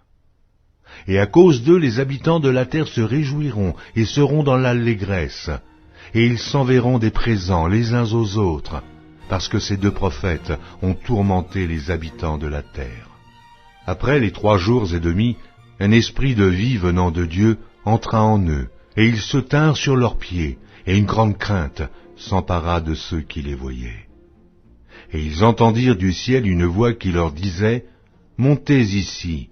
Et à cause d'eux, les habitants de la terre se réjouiront et seront dans l'allégresse, et ils s'enverront des présents les uns aux autres, parce que ces 2 prophètes ont tourmenté les habitants de la terre. Après les 3 jours et demi, un esprit de vie venant de Dieu entra en eux, et ils se tinrent sur leurs pieds, et une grande crainte s'empara de ceux qui les voyaient. Et ils entendirent du ciel une voix qui leur disait « Montez ici !»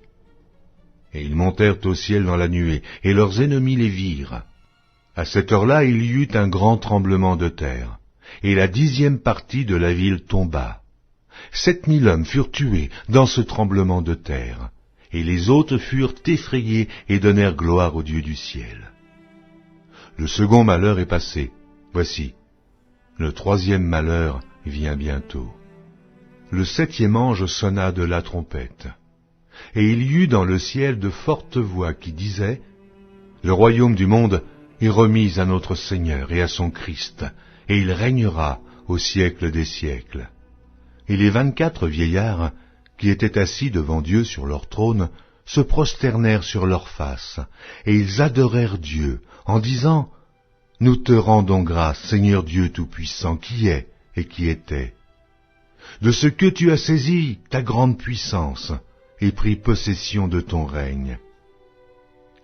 Et ils montèrent au ciel dans la nuée, et leurs ennemis les virent. À cette heure-là, il y eut un grand tremblement de terre, et la 10e partie de la ville tomba. 7000 hommes furent tués dans ce tremblement de terre, et les autres furent effrayés et donnèrent gloire au Dieu du ciel. Le second malheur est passé, voici. Le 3e malheur vient bientôt. Le 7e ange sonna de la trompette. Et il y eut dans le ciel de fortes voix qui disaient « Le royaume du monde est remis à notre Seigneur et à son Christ, et il régnera au siècle des siècles. » Et les 24 vieillards, qui étaient assis devant Dieu sur leur trône, se prosternèrent sur leurs faces, et ils adorèrent Dieu, en disant « Nous te rendons grâce, Seigneur Dieu Tout-Puissant, qui est et qui était, de ce que tu as saisi ta grande puissance, et pris possession de ton règne.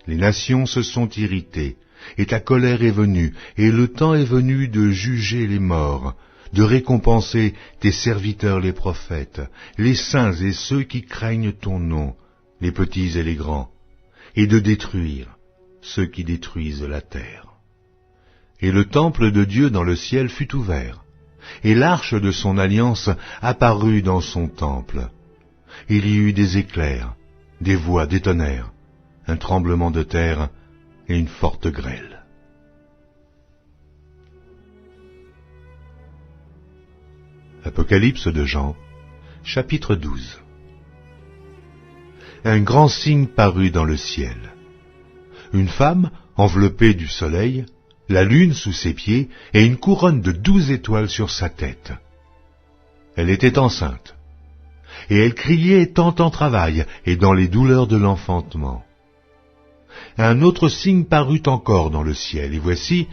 Les nations se sont irritées, et ta colère est venue, et le temps est venu de juger les morts, de récompenser tes serviteurs les prophètes, les saints et ceux qui craignent ton nom, les petits et les grands, et de détruire ceux qui détruisent la terre. Et le temple de Dieu dans le ciel fut ouvert, et l'arche de son alliance apparut dans son temple. Il y eut des éclairs, des voix, des tonnerres, un tremblement de terre et une forte grêle. Apocalypse de Jean, chapitre 12. Un grand signe parut dans le ciel. Une femme, enveloppée du soleil, la lune sous ses pieds et une couronne de 12 étoiles sur sa tête. Elle était enceinte. Et elle criait étant en travail et dans les douleurs de l'enfantement. Un autre signe parut encore dans le ciel, et voici,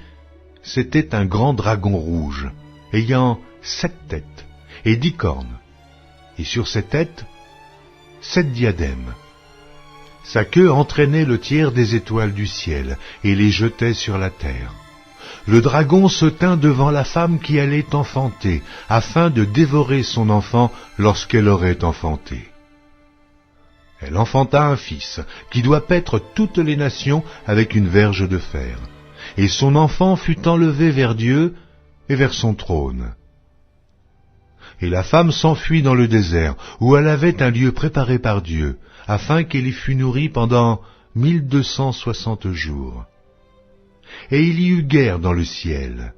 c'était un grand dragon rouge, ayant 7 têtes et 10 cornes, et sur ses têtes, 7 diadèmes. Sa queue entraînait le tiers des étoiles du ciel, et les jetait sur la terre. Le dragon se tint devant la femme qui allait enfanter, afin de dévorer son enfant lorsqu'elle aurait enfanté. Elle enfanta un fils, qui doit paître toutes les nations avec une verge de fer. Et son enfant fut enlevé vers Dieu et vers son trône. Et la femme s'enfuit dans le désert, où elle avait un lieu préparé par Dieu, afin qu'elle y fût nourrie pendant 1260 jours. Et il y eut guerre dans le ciel.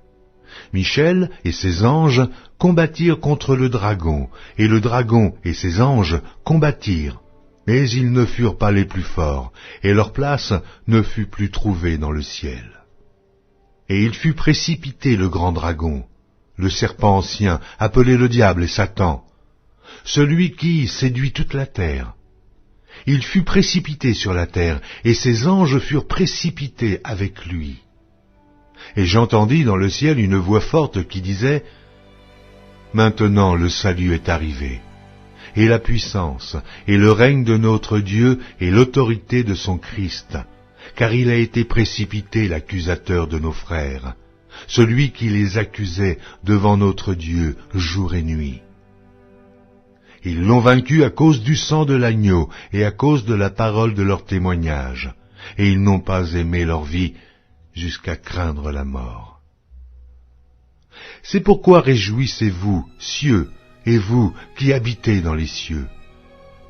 Michel et ses anges combattirent contre le dragon, et le dragon et ses anges combattirent. Mais ils ne furent pas les plus forts, et leur place ne fut plus trouvée dans le ciel. Et il fut précipité le grand dragon, le serpent ancien, appelé le diable et Satan, celui qui séduit toute la terre. Il fut précipité sur la terre, et ses anges furent précipités avec lui. Et j'entendis dans le ciel une voix forte qui disait : Maintenant le salut est arrivé, et la puissance, et le règne de notre Dieu, et l'autorité de son Christ, car il a été précipité l'accusateur de nos frères, celui qui les accusait devant notre Dieu jour et nuit. Ils l'ont vaincu à cause du sang de l'agneau et à cause de la parole de leur témoignage, et ils n'ont pas aimé leur vie jusqu'à craindre la mort. C'est pourquoi réjouissez-vous, cieux, et vous qui habitez dans les cieux.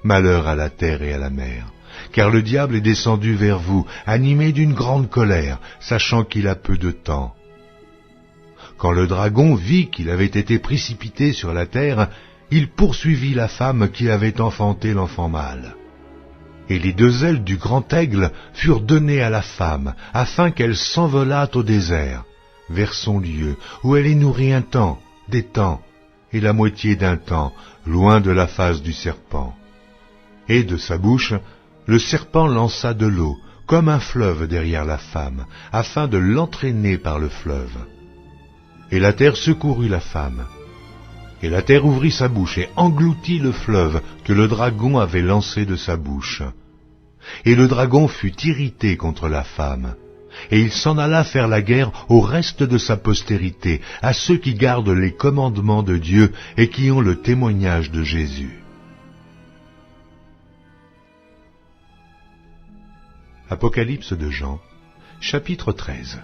Malheur à la terre et à la mer, car le diable est descendu vers vous, animé d'une grande colère, sachant qu'il a peu de temps. Quand le dragon vit qu'il avait été précipité sur la terre, il poursuivit la femme qui avait enfanté l'enfant mâle. Et les deux ailes du grand aigle furent données à la femme, afin qu'elle s'envolât au désert, vers son lieu, où elle est nourrie un temps, des temps, et la moitié d'un temps, loin de la face du serpent. Et de sa bouche, le serpent lança de l'eau, comme un fleuve derrière la femme, afin de l'entraîner par le fleuve. Et la terre secourut la femme. Et la terre ouvrit sa bouche et engloutit le fleuve que le dragon avait lancé de sa bouche. Et le dragon fut irrité contre la femme, et il s'en alla faire la guerre au reste de sa postérité, à ceux qui gardent les commandements de Dieu et qui ont le témoignage de Jésus. Apocalypse de Jean, chapitre 13.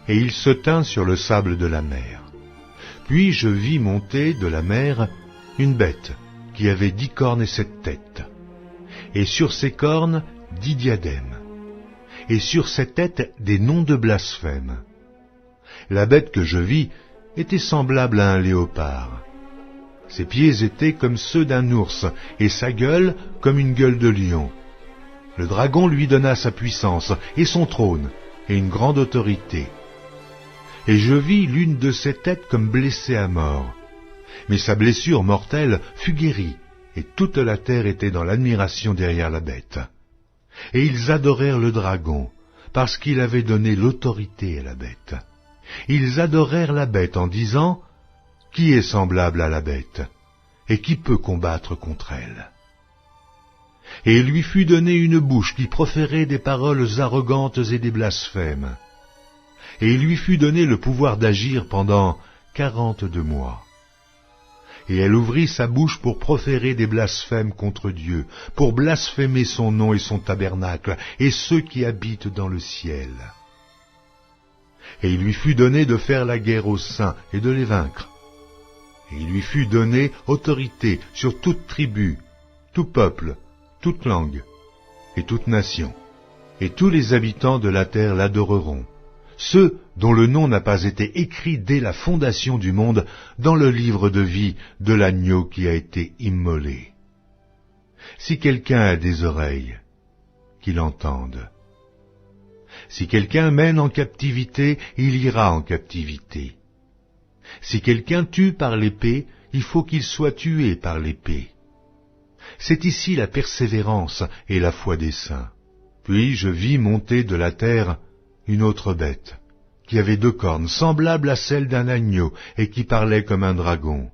Et il se tint sur le sable de la mer. Puis je vis monter de la mer une bête qui avait 10 cornes et 7 têtes, et sur ses cornes 10 diadèmes, et sur ses têtes des noms de blasphème. La bête que je vis était semblable à un léopard. Ses pieds étaient comme ceux d'un ours, et sa gueule comme une gueule de lion. Le dragon lui donna sa puissance, et son trône, et une grande autorité. Et je vis l'une de ses têtes comme blessée à mort. Mais sa blessure mortelle fut guérie, et toute la terre était dans l'admiration derrière la bête. Et ils adorèrent le dragon, parce qu'il avait donné l'autorité à la bête. Ils adorèrent la bête en disant : Qui est semblable à la bête, et qui peut combattre contre elle ? Et il lui fut donné une bouche qui proférait des paroles arrogantes et des blasphèmes. Et il lui fut donné le pouvoir d'agir pendant 42 mois. Et elle ouvrit sa bouche pour proférer des blasphèmes contre Dieu, pour blasphémer son nom et son tabernacle, et ceux qui habitent dans le ciel. Et il lui fut donné de faire la guerre aux saints et de les vaincre. Et il lui fut donné autorité sur toute tribu, tout peuple, toute langue et toute nation. Et tous les habitants de la terre l'adoreront, ceux dont le nom n'a pas été écrit dès la fondation du monde dans le livre de vie de l'agneau qui a été immolé. Si quelqu'un a des oreilles, qu'il entende. Si quelqu'un mène en captivité, il ira en captivité. Si quelqu'un tue par l'épée, il faut qu'il soit tué par l'épée. C'est ici la persévérance et la foi des saints. Puis je vis monter de la terre une autre bête, qui avait 2 cornes, semblables à celles d'un agneau, et qui parlait comme un dragon.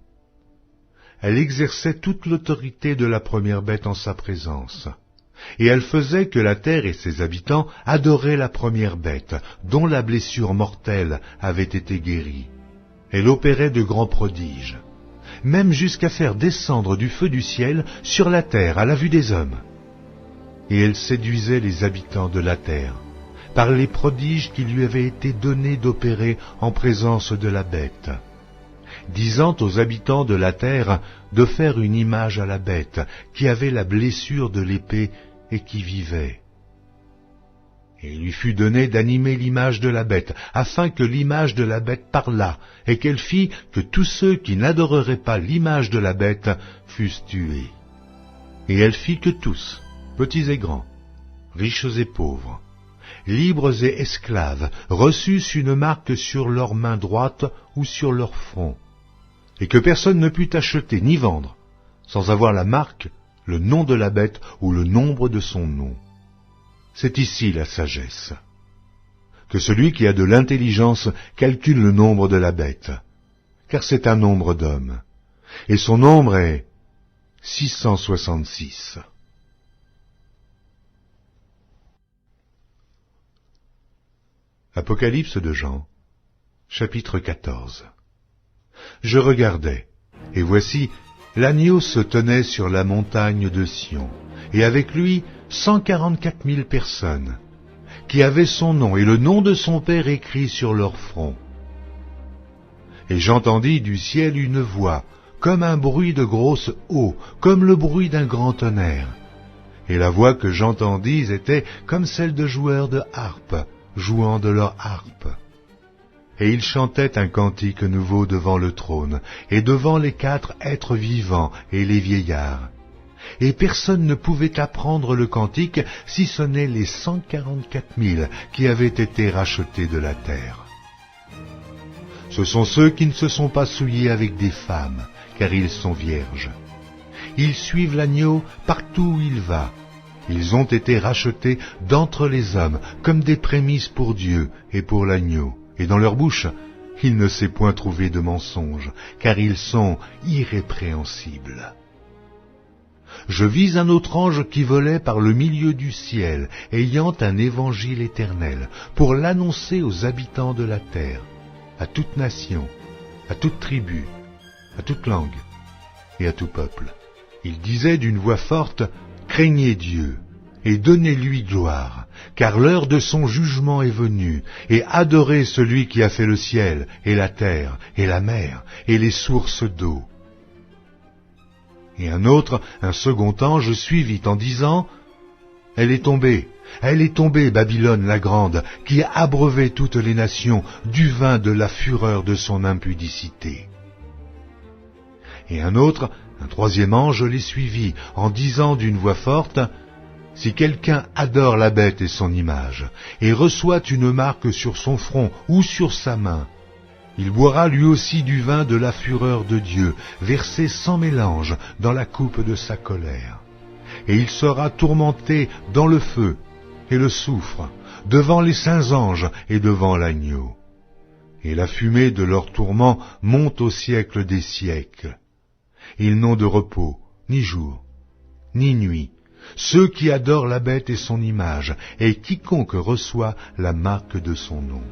Elle exerçait toute l'autorité de la première bête en sa présence, et elle faisait que la terre et ses habitants adoraient la première bête, dont la blessure mortelle avait été guérie. Elle opérait de grands prodiges, même jusqu'à faire descendre du feu du ciel sur la terre à la vue des hommes. Et elle séduisait les habitants de la terre, par les prodiges qui lui avaient été donnés d'opérer en présence de la bête, disant aux habitants de la terre de faire une image à la bête qui avait la blessure de l'épée et qui vivait. Et il lui fut donné d'animer l'image de la bête, afin que l'image de la bête parlât, et qu'elle fit que tous ceux qui n'adoreraient pas l'image de la bête fussent tués. Et elle fit que tous, petits et grands, riches et pauvres, libres et esclaves, reçussent une marque sur leur main droite ou sur leur front, et que personne ne put acheter ni vendre, sans avoir la marque, le nom de la bête ou le nombre de son nom. C'est ici la sagesse. Que celui qui a de l'intelligence calcule le nombre de la bête, car c'est un nombre d'hommes, et son nombre est 666. Apocalypse de Jean, chapitre 14. Je regardais, et voici, l'agneau se tenait sur la montagne de Sion, et avec lui 144 000 personnes, qui avaient son nom et le nom de son Père écrit sur leur front. Et j'entendis du ciel une voix, comme un bruit de grosse eau, comme le bruit d'un grand tonnerre. Et la voix que j'entendis était comme celle de joueurs de harpe, jouant de leur harpe. Et ils chantaient un cantique nouveau devant le trône, et devant les 4 êtres vivants et les vieillards. Et personne ne pouvait apprendre le cantique, si ce n'est les 144 000 qui avaient été rachetés de la terre. Ce sont ceux qui ne se sont pas souillés avec des femmes, car ils sont vierges. Ils suivent l'agneau partout où il va. Ils ont été rachetés d'entre les hommes, comme des prémices pour Dieu et pour l'agneau. Et dans leur bouche, il ne s'est point trouvé de mensonge, car ils sont irrépréhensibles. Je vis un autre ange qui volait par le milieu du ciel, ayant un évangile éternel, pour l'annoncer aux habitants de la terre, à toute nation, à toute tribu, à toute langue et à tout peuple. Il disait d'une voix forte, « Craignez Dieu et donnez-lui gloire, car l'heure de son jugement est venue, et adorez celui qui a fait le ciel et la terre et la mer et les sources d'eau. » Et un second ange suivit en disant, « Elle est tombée, Babylone la grande, qui a abreuvé toutes les nations du vin de la fureur de son impudicité. » Et un troisième ange les suivit, en disant d'une voix forte, « Si quelqu'un adore la bête et son image, et reçoit une marque sur son front ou sur sa main, il boira lui aussi du vin de la fureur de Dieu, versé sans mélange dans la coupe de sa colère. Et il sera tourmenté dans le feu et le soufre, devant les saints anges et devant l'agneau. Et la fumée de leur tourment monte au siècle des siècles. Ils n'ont de repos, ni jour, ni nuit, ceux qui adorent la bête et son image, et quiconque reçoit la marque de son nom.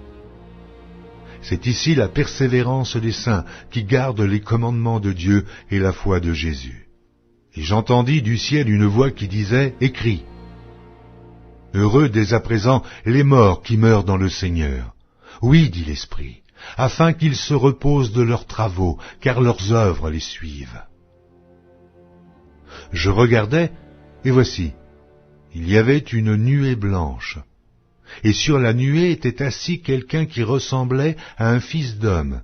C'est ici la persévérance des saints qui gardent les commandements de Dieu et la foi de Jésus. Et j'entendis du ciel une voix qui disait, « Écris, heureux dès à présent les morts qui meurent dans le Seigneur. Oui, dit l'Esprit, afin qu'ils se reposent de leurs travaux, car leurs œuvres les suivent. » Je regardais, et voici, il y avait une nuée blanche. Et sur la nuée était assis quelqu'un qui ressemblait à un fils d'homme,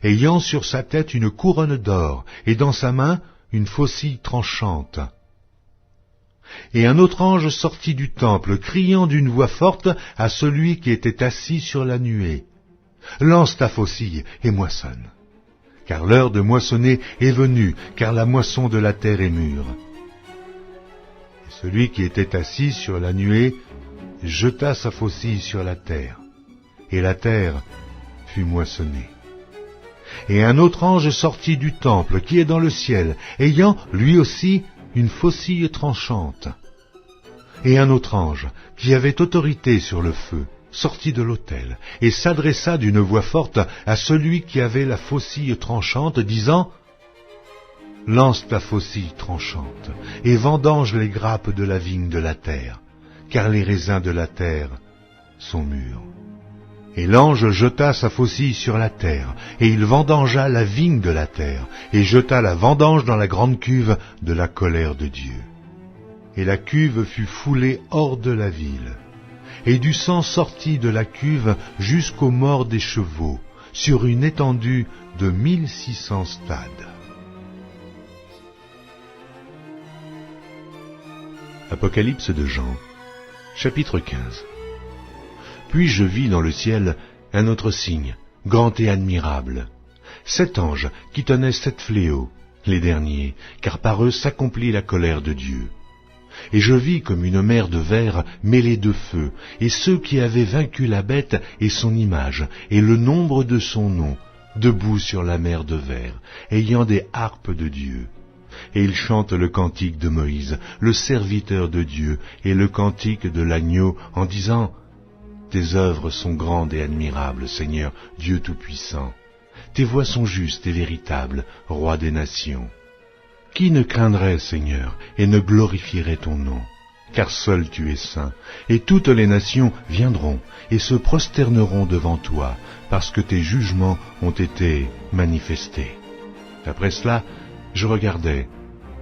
ayant sur sa tête une couronne d'or, et dans sa main une faucille tranchante. Et un autre ange sortit du temple, criant d'une voix forte à celui qui était assis sur la nuée, « Lance ta faucille et moissonne, car l'heure de moissonner est venue, car la moisson de la terre est mûre. » Et celui qui était assis sur la nuée jeta sa faucille sur la terre, et la terre fut moissonnée. Et un autre ange sortit du temple qui est dans le ciel, ayant lui aussi une faucille tranchante. Et un autre ange, qui avait autorité sur le feu, sortit de l'autel, et s'adressa d'une voix forte à celui qui avait la faucille tranchante, disant, « Lance ta faucille tranchante, et vendange les grappes de la vigne de la terre, car les raisins de la terre sont mûrs. » Et l'ange jeta sa faucille sur la terre, et il vendangea la vigne de la terre, et jeta la vendange dans la grande cuve de la colère de Dieu. Et la cuve fut foulée hors de la ville, et du sang sortit de la cuve jusqu'aux morts des chevaux, sur une étendue de 1600 stades. Apocalypse de Jean, chapitre 15. Puis je vis dans le ciel un autre signe, grand et admirable, 7 anges qui tenaient 7 fléaux, les derniers, car par eux s'accomplit la colère de Dieu. Et je vis comme une mer de verre mêlée de feu, et ceux qui avaient vaincu la bête et son image, et le nombre de son nom, debout sur la mer de verre, ayant des harpes de Dieu. Et ils chantent le cantique de Moïse, le serviteur de Dieu, et le cantique de l'agneau, en disant « Tes œuvres sont grandes et admirables, Seigneur, Dieu Tout-Puissant. Tes voies sont justes et véritables, Roi des nations. Qui ne craindrait, Seigneur, et ne glorifierait ton nom? Car seul tu es saint, et toutes les nations viendront et se prosterneront devant toi, parce que tes jugements ont été manifestés. » Après cela, je regardai,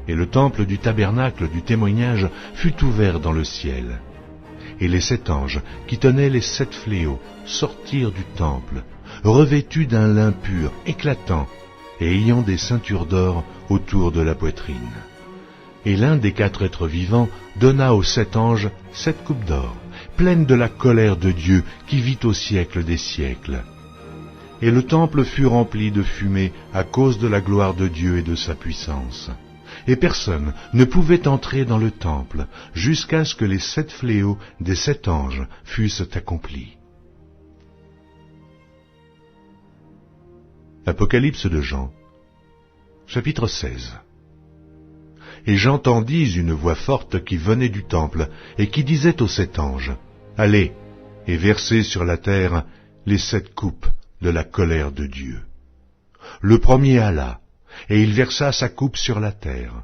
et le temple du tabernacle du témoignage fut ouvert dans le ciel. Et les 7 anges qui tenaient les 7 fléaux sortirent du temple, revêtus d'un lin pur, éclatant, et ayant des ceintures d'or autour de la poitrine. Et l'un des 4 êtres vivants donna aux 7 anges 7 coupes d'or, pleines de la colère de Dieu qui vit au siècle des siècles. Et le temple fut rempli de fumée à cause de la gloire de Dieu et de sa puissance. Et personne ne pouvait entrer dans le temple jusqu'à ce que les 7 fléaux des 7 anges fussent accomplis. Apocalypse de Jean, chapitre 16. Et j'entendis une voix forte qui venait du temple et qui disait aux 7 anges, « Allez, et versez sur la terre les 7 coupes de la colère de Dieu. » Le premier alla, et il versa sa coupe sur la terre.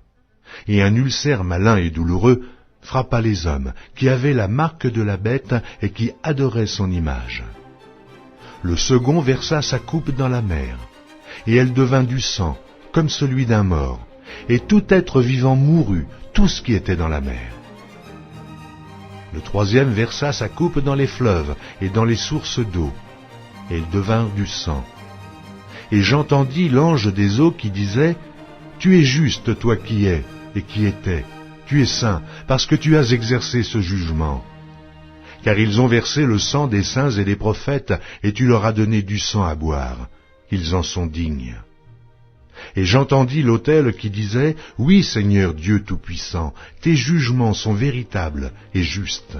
Et un ulcère malin et douloureux frappa les hommes qui avaient la marque de la bête et qui adoraient son image. Le second versa sa coupe dans la mer, et elle devint du sang, comme celui d'un mort, et tout être vivant mourut, tout ce qui était dans la mer. Le troisième versa sa coupe dans les fleuves et dans les sources d'eau, et ils devinrent du sang. Et j'entendis l'ange des eaux qui disait, « Tu es juste, toi qui es, et qui étais, tu es saint, parce que tu as exercé ce jugement. Car ils ont versé le sang des saints et des prophètes, et tu leur as donné du sang à boire. Ils en sont dignes. » Et j'entendis l'autel qui disait, « Oui, Seigneur Dieu Tout-Puissant, tes jugements sont véritables et justes. »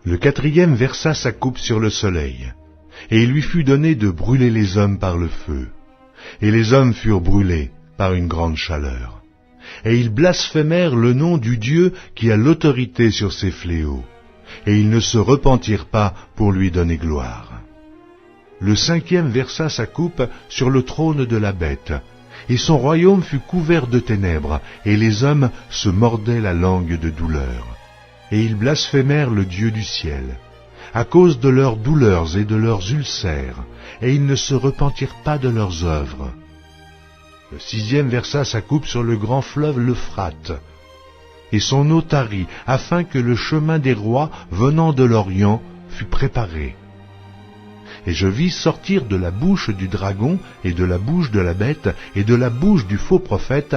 Le quatrième versa sa coupe sur le soleil, et il lui fut donné de brûler les hommes par le feu. Et les hommes furent brûlés par une grande chaleur. Et ils blasphémèrent le nom du Dieu qui a l'autorité sur ces fléaux, et ils ne se repentirent pas pour lui donner gloire. Le cinquième versa sa coupe sur le trône de la bête, et son royaume fut couvert de ténèbres, et les hommes se mordaient la langue de douleur. Et ils blasphémèrent le Dieu du ciel, à cause de leurs douleurs et de leurs ulcères, et ils ne se repentirent pas de leurs œuvres. Le sixième versa sa coupe sur le grand fleuve l'Euphrate, et son eau tarit, afin que le chemin des rois venant de l'Orient fût préparé. Et je vis sortir de la bouche du dragon, et de la bouche de la bête, et de la bouche du faux prophète,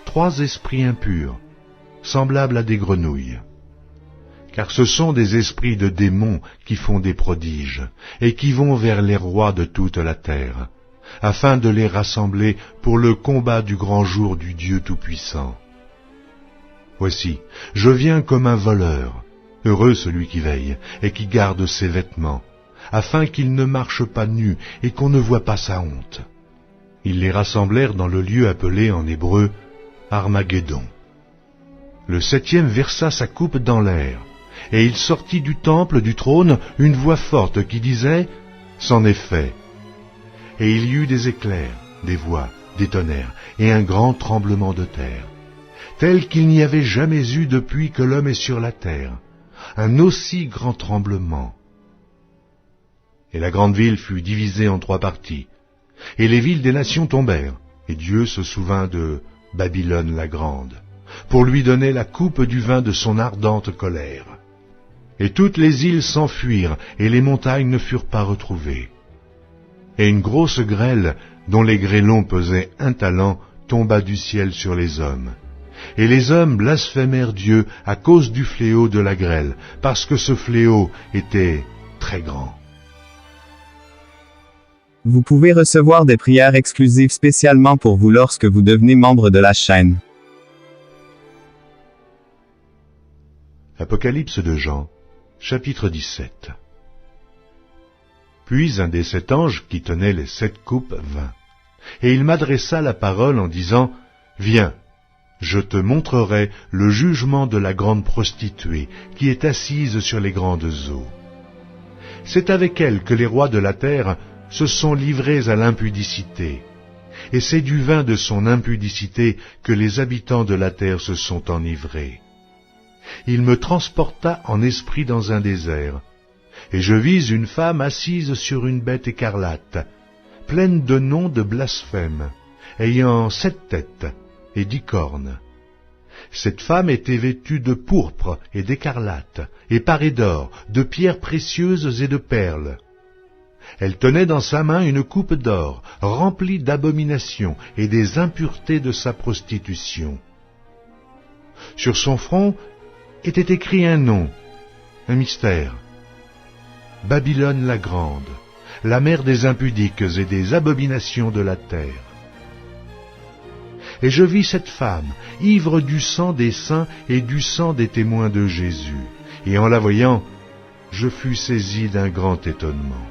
3 esprits impurs, semblables à des grenouilles. Car ce sont des esprits de démons qui font des prodiges, et qui vont vers les rois de toute la terre, afin de les rassembler pour le combat du grand jour du Dieu Tout-Puissant. Voici, je viens comme un voleur, heureux celui qui veille, et qui garde ses vêtements, afin qu'il ne marche pas nu et qu'on ne voie pas sa honte. Ils les rassemblèrent dans le lieu appelé en hébreu Armageddon. Le septième versa sa coupe dans l'air, et il sortit du temple du trône une voix forte qui disait « C'en est fait ». Et il y eut des éclairs, des voix, des tonnerres, et un grand tremblement de terre, tel qu'il n'y avait jamais eu depuis que l'homme est sur la terre, un aussi grand tremblement. Et la grande ville fut divisée en 3 parties, et les villes des nations tombèrent, et Dieu se souvint de Babylone la grande, pour lui donner la coupe du vin de son ardente colère. Et toutes les îles s'enfuirent, et les montagnes ne furent pas retrouvées. Et une grosse grêle, dont les grêlons pesaient 1 talent, tomba du ciel sur les hommes. Et les hommes blasphémèrent Dieu à cause du fléau de la grêle, parce que ce fléau était très grand. Vous pouvez recevoir des prières exclusives spécialement pour vous lorsque vous devenez membre de la chaîne. Apocalypse de Jean, chapitre 17. Puis un des 7 anges qui tenait les 7 coupes vint, et il m'adressa la parole en disant, « Viens, je te montrerai le jugement de la grande prostituée qui est assise sur les grandes eaux. C'est avec elle que les rois de la terre se sont livrés à l'impudicité, et c'est du vin de son impudicité que les habitants de la terre se sont enivrés. Il me transporta en esprit dans un désert, et je vis une femme assise sur une bête écarlate, pleine de noms de blasphème, ayant 7 têtes et 10 cornes. Cette femme était vêtue de pourpre et d'écarlate, et parée d'or, de pierres précieuses et de perles. Elle tenait dans sa main une coupe d'or, remplie d'abominations et des impuretés de sa prostitution. Sur son front était écrit un nom, un mystère. Babylone la grande, la mère des impudiques et des abominations de la terre. Et je vis cette femme, ivre du sang des saints et du sang des témoins de Jésus. Et en la voyant, je fus saisi d'un grand étonnement.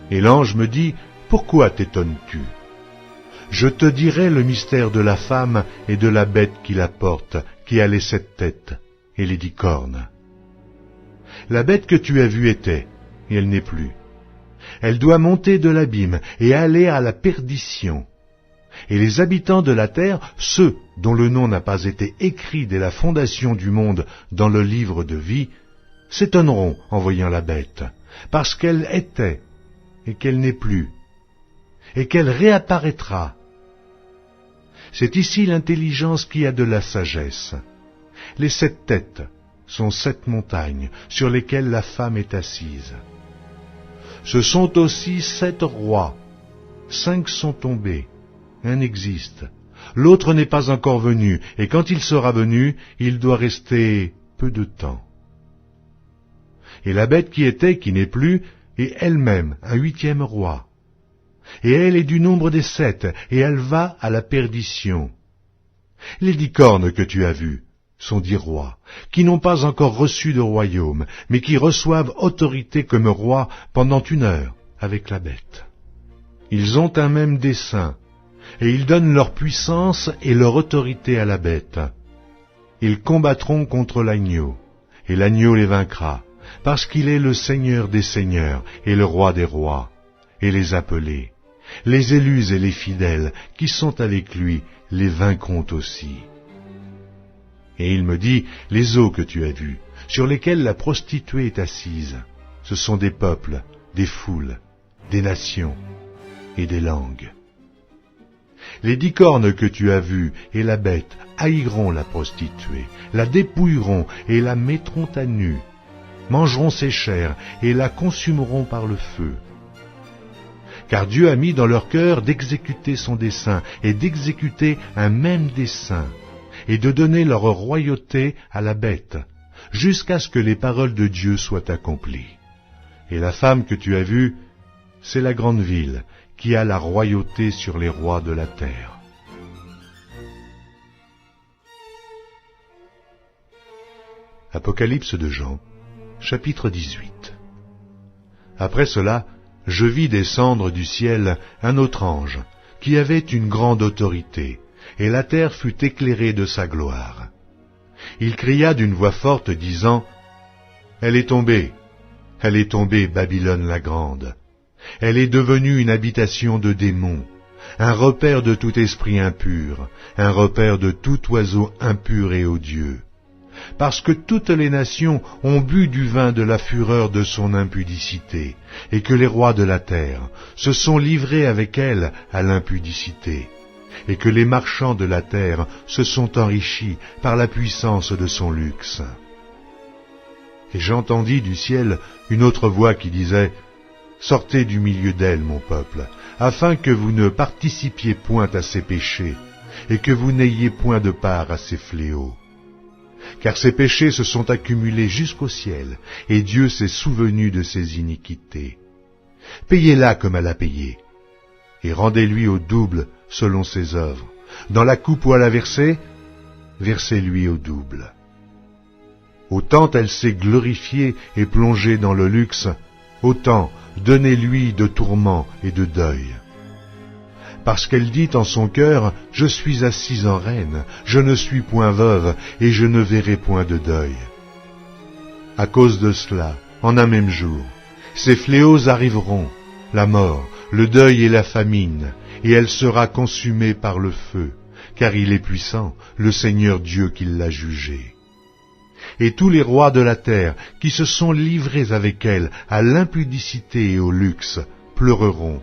Et l'ange me dit, « Pourquoi t'étonnes-tu ? Je te dirai le mystère de la femme et de la bête qui la porte, qui a les 7 têtes et les 10 cornes. La bête que tu as vue était, et elle n'est plus. Elle doit monter de l'abîme et aller à la perdition. Et les habitants de la terre, ceux dont le nom n'a pas été écrit dès la fondation du monde dans le livre de vie, s'étonneront en voyant la bête, parce qu'elle était, et qu'elle n'est plus, et qu'elle réapparaîtra. C'est ici l'intelligence qui a de la sagesse. Les 7 têtes sont 7 montagnes sur lesquelles la femme est assise. Ce sont aussi 7 rois. 5 sont tombés, un existe. L'autre n'est pas encore venu, et quand il sera venu, il doit rester peu de temps. Et la bête qui était, qui n'est plus, est elle-même un 8e roi. Et elle est du nombre des 7, et elle va à la perdition. Les 10 cornes que tu as vues sont 10 rois, qui n'ont pas encore reçu de royaume, mais qui reçoivent autorité comme rois pendant 1 heure avec la bête. Ils ont un même dessein, et ils donnent leur puissance et leur autorité à la bête. Ils combattront contre l'agneau, et l'agneau les vaincra, parce qu'il est le Seigneur des seigneurs et le Roi des rois, et les appelés, les élus et les fidèles qui sont avec lui les vaincront aussi. Et il me dit, les eaux que tu as vues, sur lesquelles la prostituée est assise, ce sont des peuples, des foules, des nations et des langues. Les 10 cornes que tu as vues et la bête haïront la prostituée, la dépouilleront et la mettront à nu, mangeront ses chairs et la consumeront par le feu. Car Dieu a mis dans leur cœur d'exécuter son dessein et d'exécuter un même dessein, et de donner leur royauté à la bête, jusqu'à ce que les paroles de Dieu soient accomplies. Et la femme que tu as vue, c'est la grande ville, qui a la royauté sur les rois de la terre. Apocalypse de Jean, chapitre 18. Après cela, je vis descendre du ciel un autre ange, qui avait une grande autorité, et la terre fut éclairée de sa gloire. Il cria d'une voix forte, disant, « Elle est tombée, Babylone la grande. Elle est devenue une habitation de démons, un repère de tout esprit impur, un repère de tout oiseau impur et odieux. Parce que toutes les nations ont bu du vin de la fureur de son impudicité, et que les rois de la terre se sont livrés avec elle à l'impudicité, et que les marchands de la terre se sont enrichis par la puissance de son luxe. Et j'entendis du ciel une autre voix qui disait, « Sortez du milieu d'elle, mon peuple, afin que vous ne participiez point à ses péchés, et que vous n'ayez point de part à ses fléaux. Car ses péchés se sont accumulés jusqu'au ciel, et Dieu s'est souvenu de ses iniquités. Payez-la comme elle a payé, et rendez-lui au double selon ses œuvres. Dans la coupe où elle a versé, versez-lui au double. Autant elle s'est glorifiée et plongée dans le luxe, autant donnez-lui de tourments et de deuil. Parce qu'elle dit en son cœur, « Je suis assise en reine, je ne suis point veuve, et je ne verrai point de deuil. » À cause de cela, en un même jour, ces fléaux arriveront, la mort, le deuil et la famine, et elle sera consumée par le feu, car il est puissant, le Seigneur Dieu qui l'a jugée. Et tous les rois de la terre, qui se sont livrés avec elle à l'impudicité et au luxe, pleureront,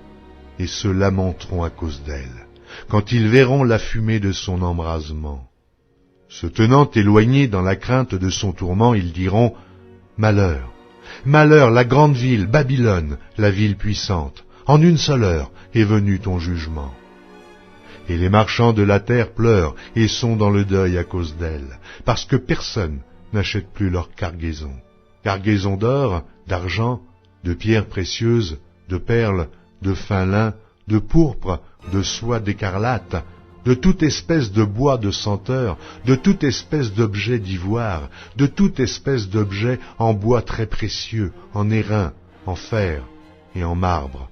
et se lamenteront à cause d'elle, quand ils verront la fumée de son embrasement. Se tenant éloignés dans la crainte de son tourment, ils diront, « Malheur, malheur, la grande ville, Babylone, la ville puissante, en une seule heure est venu ton jugement. » Et les marchands de la terre pleurent et sont dans le deuil à cause d'elle, parce que personne n'achète plus leur cargaison. Cargaison d'or, d'argent, de pierres précieuses, de perles, de fin lin, de pourpre, de soie d'écarlate, de toute espèce de bois de senteur, de toute espèce d'objet d'ivoire, de toute espèce d'objet en bois très précieux, en airain, en fer et en marbre,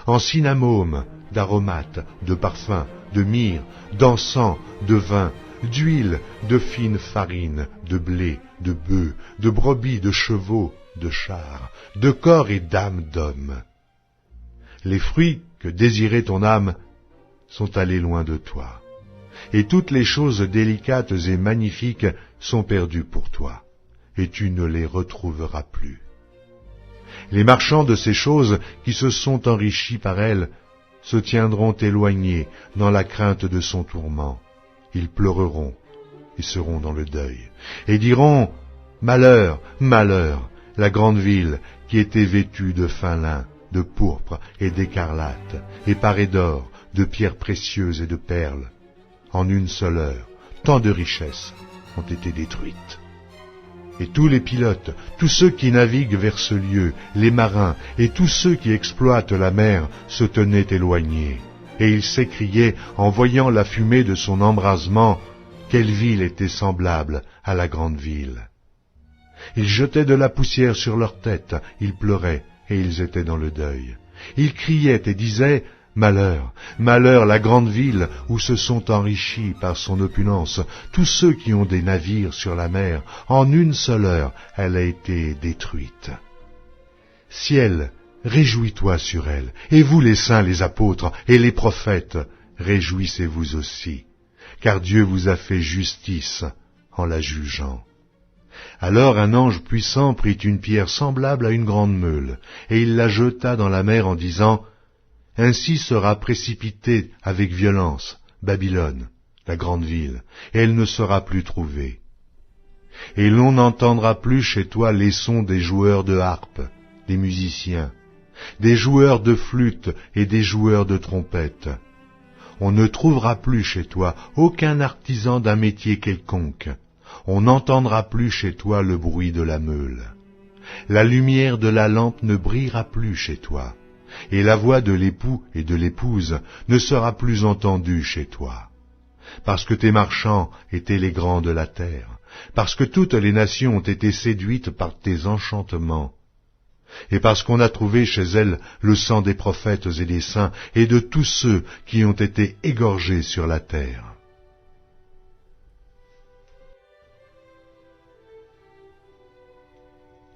en cinnamome, d'aromates, de parfums, de myrrhe, d'encens, de vin, d'huile, de fine farine, de blé, de bœufs, de brebis, de chevaux, de chars, de corps et d'âmes d'hommes. Les fruits que désirait ton âme sont allés loin de toi, et toutes les choses délicates et magnifiques sont perdues pour toi, et tu ne les retrouveras plus. Les marchands de ces choses qui se sont enrichis par elles se tiendront éloignés dans la crainte de son tourment. Ils pleureront et seront dans le deuil, et diront, « Malheur, malheur, la grande ville qui était vêtue de fin lin, de pourpre et d'écarlate, et parée d'or, de pierres précieuses et de perles. En une seule heure, tant de richesses ont été détruites. » Et tous les pilotes, tous ceux qui naviguent vers ce lieu, les marins et tous ceux qui exploitent la mer se tenaient éloignés. Et ils s'écriaient, en voyant la fumée de son embrasement, quelle ville était semblable à la grande ville. Ils jetaient de la poussière sur leurs têtes, ils pleuraient, et ils étaient dans le deuil. Ils criaient et disaient, « Malheur, malheur, la grande ville où se sont enrichis par son opulence tous ceux qui ont des navires sur la mer, en une seule heure elle a été détruite. » Ciel, réjouis-toi sur elle, et vous les saints, les apôtres et les prophètes, réjouissez-vous aussi, car Dieu vous a fait justice en la jugeant. Alors un ange puissant prit une pierre semblable à une grande meule, et il la jeta dans la mer en disant, « Ainsi sera précipitée avec violence Babylone, la grande ville, et elle ne sera plus trouvée. Et l'on n'entendra plus chez toi les sons des joueurs de harpe, des musiciens, des joueurs de flûte et des joueurs de trompette. On ne trouvera plus chez toi aucun artisan d'un métier quelconque. On n'entendra plus chez toi le bruit de la meule. La lumière de la lampe ne brillera plus chez toi, et la voix de l'époux et de l'épouse ne sera plus entendue chez toi. Parce que tes marchands étaient les grands de la terre, parce que toutes les nations ont été séduites par tes enchantements, et parce qu'on a trouvé chez elles le sang des prophètes et des saints et de tous ceux qui ont été égorgés sur la terre.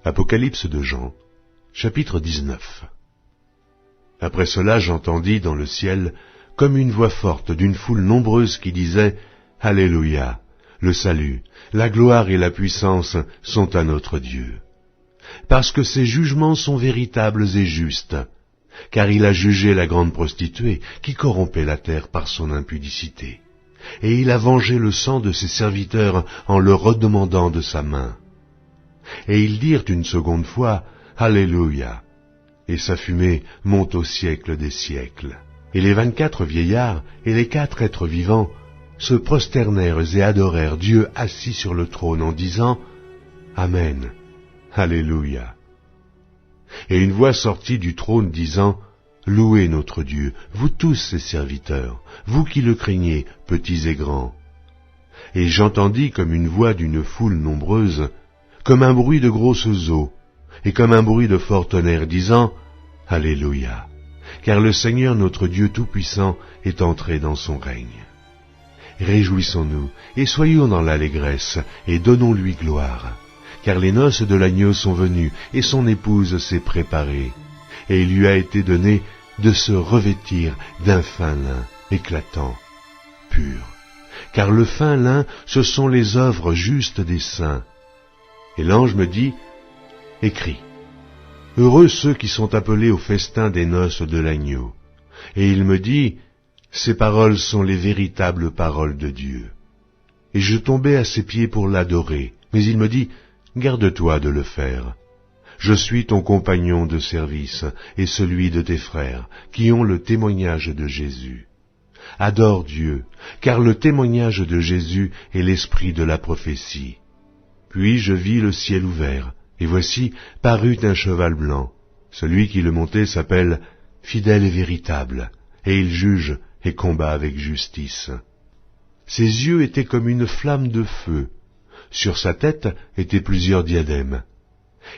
Apocalypse de Jean, chapitre 19. Après cela, j'entendis dans le ciel comme une voix forte d'une foule nombreuse qui disait « Alléluia, le salut, la gloire et la puissance sont à notre Dieu. Parce que ses jugements sont véritables et justes, car il a jugé la grande prostituée qui corrompait la terre par son impudicité, et il a vengé le sang de ses serviteurs en le redemandant de sa main. Et ils dirent une seconde fois, Alléluia. Et sa fumée monte au siècle des siècles. Et les 24 vieillards et les 4 êtres vivants se prosternèrent et adorèrent Dieu assis sur le trône en disant, Amen, Alléluia. Et une voix sortit du trône disant, Louez notre Dieu, vous tous ses serviteurs, vous qui le craignez, petits et grands. Et j'entendis comme une voix d'une foule nombreuse, comme un bruit de grosses eaux, et comme un bruit de fort tonnerre, disant, Alléluia, car le Seigneur notre Dieu Tout-Puissant est entré dans son règne. Réjouissons-nous, et soyons dans l'allégresse, et donnons-lui gloire, car les noces de l'agneau sont venues, et son épouse s'est préparée, et il lui a été donné de se revêtir d'un fin lin éclatant, pur, car le fin lin, ce sont les œuvres justes des saints. Et l'ange me dit, écris, heureux ceux qui sont appelés au festin des noces de l'agneau. Et il me dit, ces paroles sont les véritables paroles de Dieu. Et je tombai à ses pieds pour l'adorer, mais il me dit, garde-toi de le faire. Je suis ton compagnon de service et celui de tes frères, qui ont le témoignage de Jésus. Adore Dieu, car le témoignage de Jésus est l'esprit de la prophétie. Puis je vis le ciel ouvert, et voici parut un cheval blanc. Celui qui le montait s'appelle Fidèle et Véritable, et il juge et combat avec justice. Ses yeux étaient comme une flamme de feu. Sur sa tête étaient plusieurs diadèmes.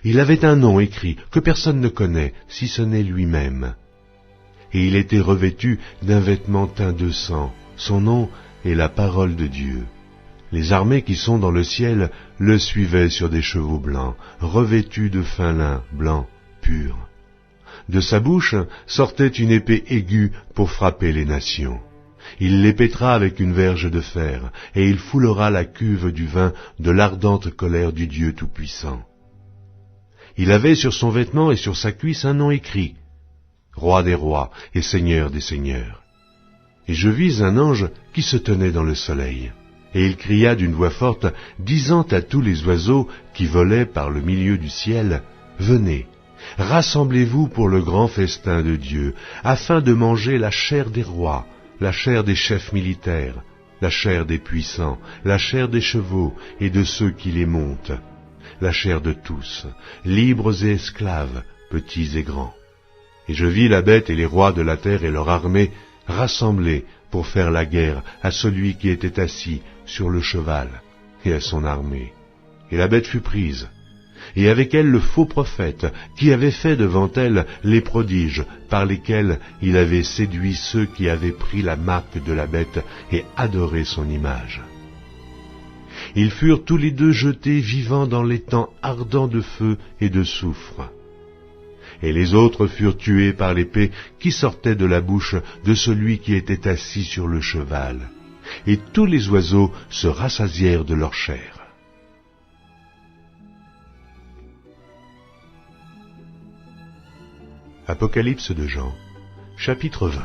Il avait un nom écrit que personne ne connaît, si ce n'est lui-même. Et il était revêtu d'un vêtement teint de sang. Son nom est la parole de Dieu. Les armées qui sont dans le ciel le suivaient sur des chevaux blancs, revêtus de fin lin blanc, pur. De sa bouche sortait une épée aiguë pour frapper les nations. Il les pétra avec une verge de fer, et il foulera la cuve du vin de l'ardente colère du Dieu Tout-Puissant. Il avait sur son vêtement et sur sa cuisse un nom écrit, Roi des rois et Seigneur des seigneurs. Et je vis un ange qui se tenait dans le soleil. Et il cria d'une voix forte, disant à tous les oiseaux qui volaient par le milieu du ciel, venez, rassemblez-vous pour le grand festin de Dieu, afin de manger la chair des rois, la chair des chefs militaires, la chair des puissants, la chair des chevaux et de ceux qui les montent, la chair de tous, libres et esclaves, petits et grands. Et je vis la bête et les rois de la terre et leur armée rassemblés pour faire la guerre à celui qui était assis sur le cheval et à son armée. Et la bête fut prise, et avec elle le faux prophète qui avait fait devant elle les prodiges par lesquels il avait séduit ceux qui avaient pris la marque de la bête et adoré son image. Ils furent tous les deux jetés vivants dans l'étang ardent de feu et de soufre. Et les autres furent tués par l'épée qui sortait de la bouche de celui qui était assis sur le cheval. Et tous les oiseaux se rassasièrent de leur chair. Apocalypse de Jean, chapitre 20.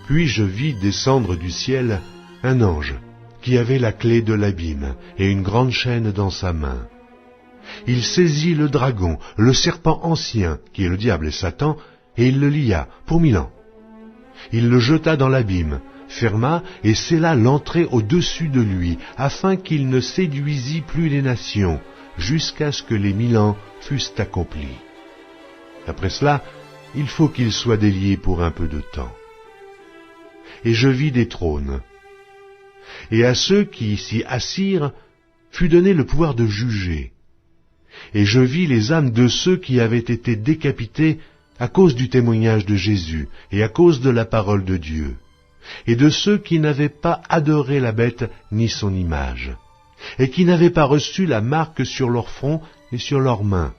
Puis je vis descendre du ciel un ange qui avait la clé de l'abîme et une grande chaîne dans sa main. Il saisit le dragon, le serpent ancien, qui est le diable et Satan, et il le lia pour 1000 ans. Il le jeta dans l'abîme, ferma et scella l'entrée au-dessus de lui, afin qu'il ne séduisît plus les nations, jusqu'à ce que les 1000 ans fussent accomplis. Après cela, il faut qu'il soit délié pour un peu de temps. Et je vis des trônes, et à ceux qui s'y assirent fut donné le pouvoir de juger. Et je vis les âmes de ceux qui avaient été décapités à cause du témoignage de Jésus et à cause de la parole de Dieu, et de ceux qui n'avaient pas adoré la bête ni son image, et qui n'avaient pas reçu la marque sur leur front et sur leurs mains.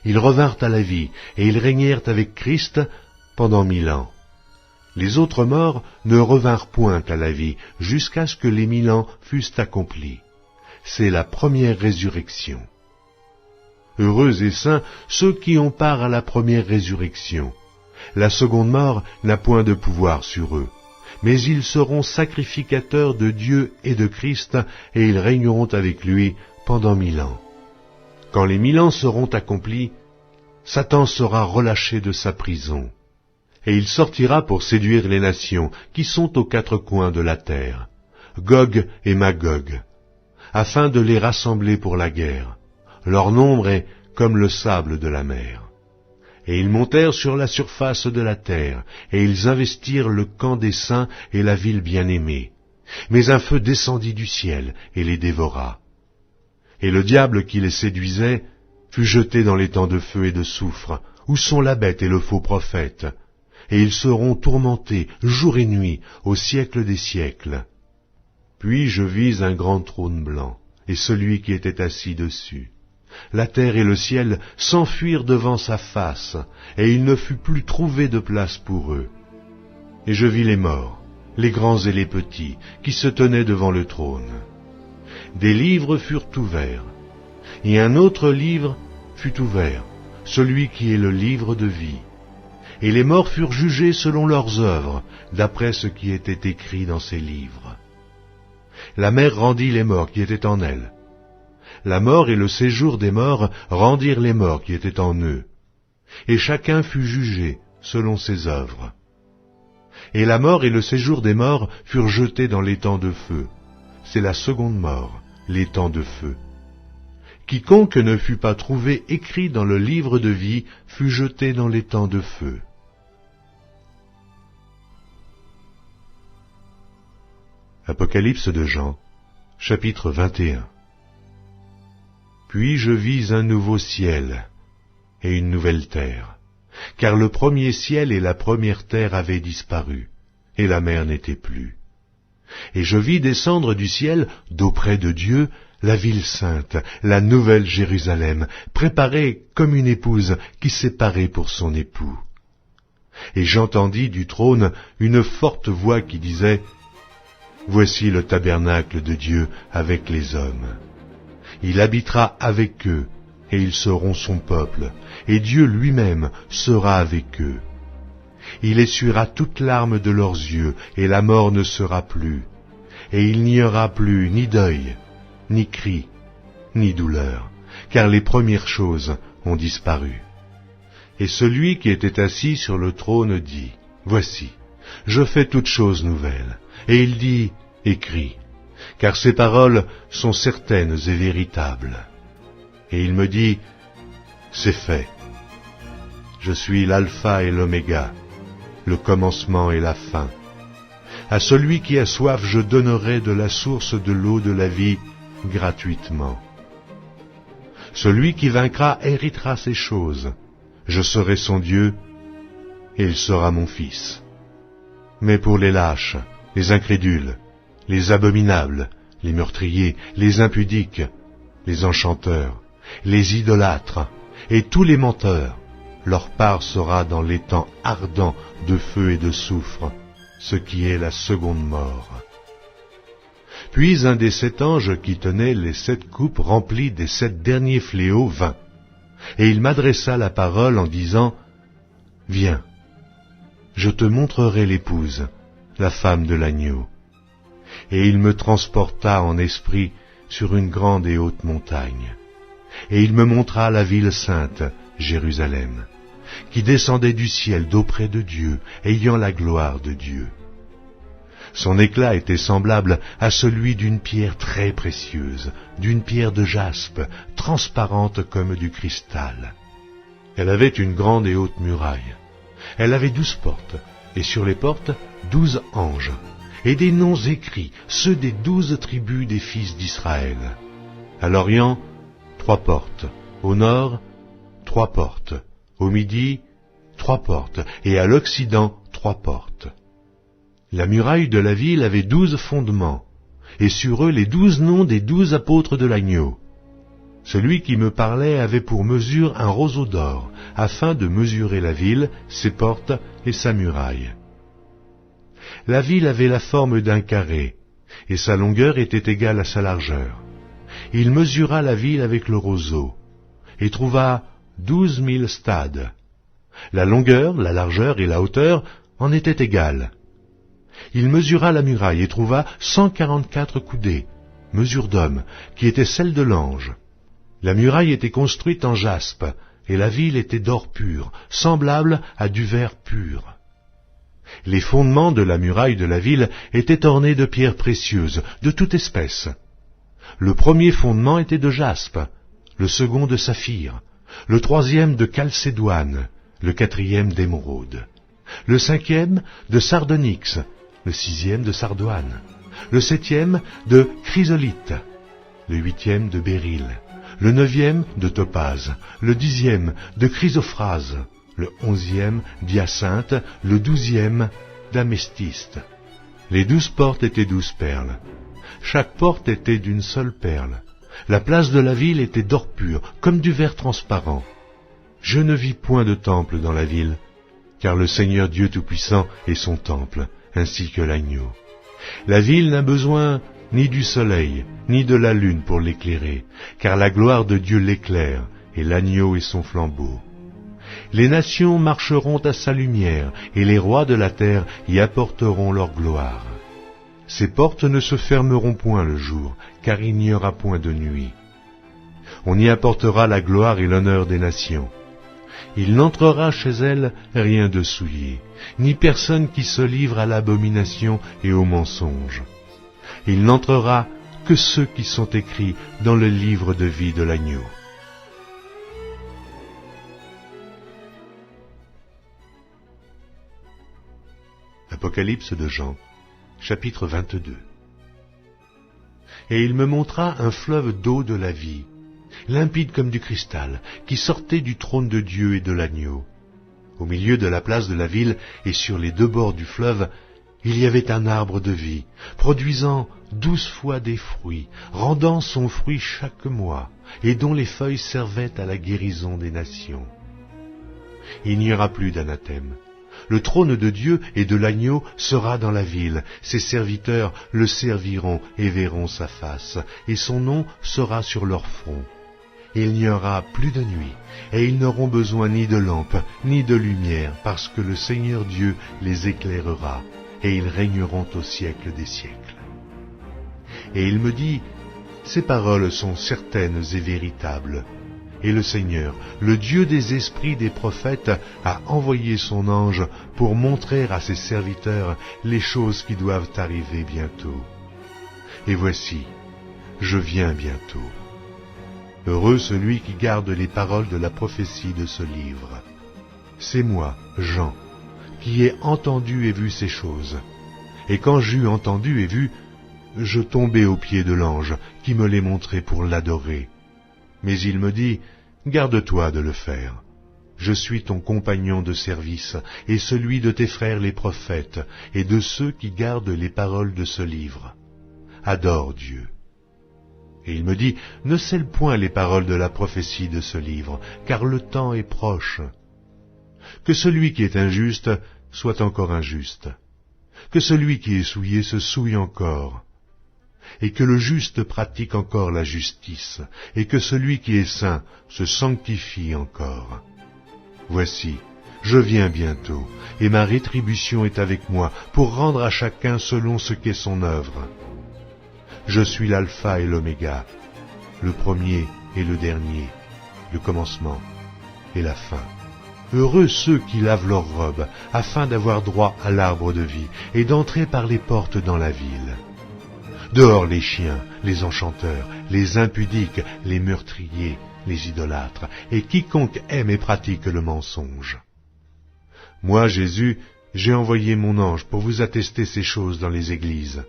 Ils revinrent à la vie, et ils régnèrent avec Christ pendant 1000 ans. Les autres morts ne revinrent point à la vie, jusqu'à ce que les 1000 ans fussent accomplis. C'est la première résurrection. Heureux et saints ceux qui ont part à la première résurrection. La seconde mort n'a point de pouvoir sur eux, mais ils seront sacrificateurs de Dieu et de Christ, et ils régneront avec lui pendant 1000 ans. quand les 1000 ans seront accomplis, Satan sera relâché de sa prison, et il sortira pour séduire les nations qui sont aux 4 coins de la terre, Gog et Magog, afin de les rassembler pour la guerre. Leur nombre est comme le sable de la mer. Et ils montèrent sur la surface de la terre, et ils investirent le camp des saints et la ville bien-aimée. Mais un feu descendit du ciel et les dévora. Et le diable qui les séduisait fut jeté dans les temps de feu et de soufre, où sont la bête et le faux prophète, et ils seront tourmentés jour et nuit au siècle des siècles. Puis je vis un grand trône blanc, et celui qui était assis dessus. La terre et le ciel s'enfuirent devant sa face, et il ne fut plus trouvé de place pour eux. Et je vis les morts, les grands et les petits, qui se tenaient devant le trône. Des livres furent ouverts, et un autre livre fut ouvert, celui qui est le livre de vie. Et les morts furent jugés selon leurs œuvres, d'après ce qui était écrit dans ces livres. La mer rendit les morts qui étaient en elle. La mort et le séjour des morts rendirent les morts qui étaient en eux. Et chacun fut jugé selon ses œuvres. Et la mort et le séjour des morts furent jetés dans l'étang de feu. C'est la seconde mort, l'étang de feu. Quiconque ne fut pas trouvé écrit dans le livre de vie fut jeté dans l'étang de feu. Apocalypse de Jean, chapitre 21. Puis je vis un nouveau ciel et une nouvelle terre, car le premier ciel et la première terre avaient disparu, et la mer n'était plus. Et je vis descendre du ciel, d'auprès de Dieu, la ville sainte, la nouvelle Jérusalem, préparée comme une épouse qui s'est parée pour son époux. Et j'entendis du trône une forte voix qui disait, « Voici le tabernacle de Dieu avec les hommes. Il habitera avec eux, et ils seront son peuple, et Dieu lui-même sera avec eux. Il essuiera toute larme de leurs yeux, et la mort ne sera plus, et il n'y aura plus ni deuil, ni cri, ni douleur, car les premières choses ont disparu. Et celui qui était assis sur le trône dit, « Voici, je fais toutes choses nouvelles. » Et il dit, « Écris, car ces paroles sont certaines et véritables. » Et il me dit, « C'est fait. Je suis l'alpha et l'oméga, le commencement et la fin. À celui qui a soif, je donnerai de la source de l'eau de la vie gratuitement. Celui qui vaincra héritera ces choses. Je serai son Dieu, et il sera mon fils. Mais pour les lâches, les incrédules, les abominables, les meurtriers, les impudiques, les enchanteurs, les idolâtres et tous les menteurs, leur part sera dans l'étang ardent de feu et de soufre, ce qui est la seconde mort. » Puis un des 7 anges qui tenaient les 7 coupes remplies des 7 derniers fléaux vint, et il m'adressa la parole en disant, « Viens, je te montrerai l'épouse, la femme de l'agneau. » Et il me transporta en esprit sur une grande et haute montagne. Et il me montra la ville sainte, Jérusalem, qui descendait du ciel d'auprès de Dieu, ayant la gloire de Dieu. Son éclat était semblable à celui d'une pierre très précieuse, d'une pierre de jaspe, transparente comme du cristal. Elle avait une grande et haute muraille. Elle avait 12 portes, et sur les portes 12 anges, et des noms écrits, ceux des 12 tribus des fils d'Israël. À l'Orient, 3 portes, au nord, 3 portes, au midi, 3 portes, et à l'Occident, 3 portes. La muraille de la ville avait 12 fondements, et sur eux les 12 noms des 12 apôtres de l'agneau. Celui qui me parlait avait pour mesure un roseau d'or, afin de mesurer la ville, ses portes et sa muraille. La ville avait la forme d'un carré, et sa longueur était égale à sa largeur. Il mesura la ville avec le roseau, et trouva 12 000 stades. La longueur, la largeur et la hauteur en étaient égales. Il mesura la muraille et trouva 144 coudées, mesure d'homme, qui était celle de l'ange. La muraille était construite en jaspe, et la ville était d'or pur, semblable à du verre pur. Les fondements de la muraille de la ville étaient ornés de pierres précieuses, de toute espèce. Le premier fondement était de jaspe, le second de saphir, le troisième de chalcédoine, le quatrième d'émeraude, le cinquième de sardonyx, le sixième de sardoine, le septième de chrysolite, le huitième de béryl, le neuvième de topaze, le dixième de chrysophrase, le onzième d'hyacinthe, le douzième d'améthyste. Les 12 portes étaient 12 perles. Chaque porte était d'une seule perle. La place de la ville était d'or pur, comme du verre transparent. Je ne vis point de temple dans la ville, car le Seigneur Dieu Tout-Puissant est son temple, ainsi que l'agneau. La ville n'a besoin ni du soleil, ni de la lune pour l'éclairer, car la gloire de Dieu l'éclaire, et l'agneau est son flambeau. Les nations marcheront à sa lumière, et les rois de la terre y apporteront leur gloire. Ses portes ne se fermeront point le jour, car il n'y aura point de nuit. On y apportera la gloire et l'honneur des nations. Il n'entrera chez elles rien de souillé, ni personne qui se livre à l'abomination et au mensonge. Il n'entrera que ceux qui sont écrits dans le livre de vie de l'agneau. Apocalypse de Jean, chapitre 22. Et il me montra un fleuve d'eau de la vie, limpide comme du cristal, qui sortait du trône de Dieu et de l'agneau. Au milieu de la place de la ville et sur les 2 bords du fleuve, il y avait un arbre de vie, produisant 12 fois des fruits, rendant son fruit chaque mois, et dont les feuilles servaient à la guérison des nations. Il n'y aura plus d'anathème. Le trône de Dieu et de l'agneau sera dans la ville, ses serviteurs le serviront et verront sa face, et son nom sera sur leur front. Il n'y aura plus de nuit, et ils n'auront besoin ni de lampe, ni de lumière, parce que le Seigneur Dieu les éclairera, et ils régneront au siècle des siècles. Et il me dit, ces paroles sont certaines et véritables. Et le Seigneur, le Dieu des esprits des prophètes, a envoyé son ange pour montrer à ses serviteurs les choses qui doivent arriver bientôt. Et voici, je viens bientôt. Heureux celui qui garde les paroles de la prophétie de ce livre. C'est moi, Jean, qui ai entendu et vu ces choses. Et quand j'eus entendu et vu, je tombai aux pieds de l'ange qui me les montrait pour l'adorer. Mais il me dit, garde-toi de le faire. Je suis ton compagnon de service et celui de tes frères les prophètes et de ceux qui gardent les paroles de ce livre. Adore Dieu. Et il me dit, ne scelle point les paroles de la prophétie de ce livre, car le temps est proche. Que celui qui est injuste soit encore injuste. Que celui qui est souillé se souille encore. Et que le juste pratique encore la justice, et que celui qui est saint se sanctifie encore. Voici, je viens bientôt, et ma rétribution est avec moi, pour rendre à chacun selon ce qu'est son œuvre. Je suis l'alpha et l'oméga, le premier et le dernier, le commencement et la fin. Heureux ceux qui lavent leurs robes, afin d'avoir droit à l'arbre de vie, et d'entrer par les portes dans la ville. Dehors les chiens, les enchanteurs, les impudiques, les meurtriers, les idolâtres, et quiconque aime et pratique le mensonge. Moi, Jésus, j'ai envoyé mon ange pour vous attester ces choses dans les églises.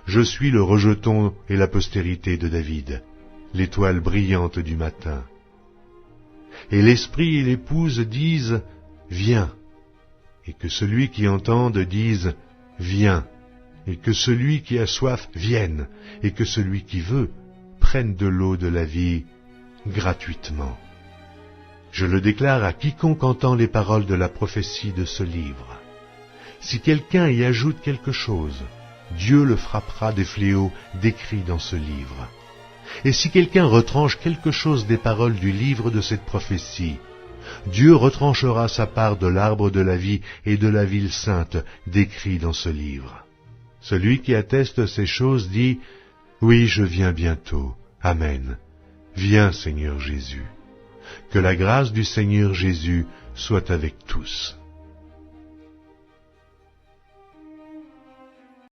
Je suis le rejeton et la postérité de David, l'étoile brillante du matin. Et l'esprit et l'épouse disent, viens, et que celui qui entende dise, viens. Et que celui qui a soif vienne, et que celui qui veut prenne de l'eau de la vie gratuitement. Je le déclare à quiconque entend les paroles de la prophétie de ce livre. Si quelqu'un y ajoute quelque chose, Dieu le frappera des fléaux décrits dans ce livre. Et si quelqu'un retranche quelque chose des paroles du livre de cette prophétie, Dieu retranchera sa part de l'arbre de la vie et de la ville sainte décrits dans ce livre. Celui qui atteste ces choses dit, oui, je viens bientôt. Amen. Viens, Seigneur Jésus. Que la grâce du Seigneur Jésus soit avec tous.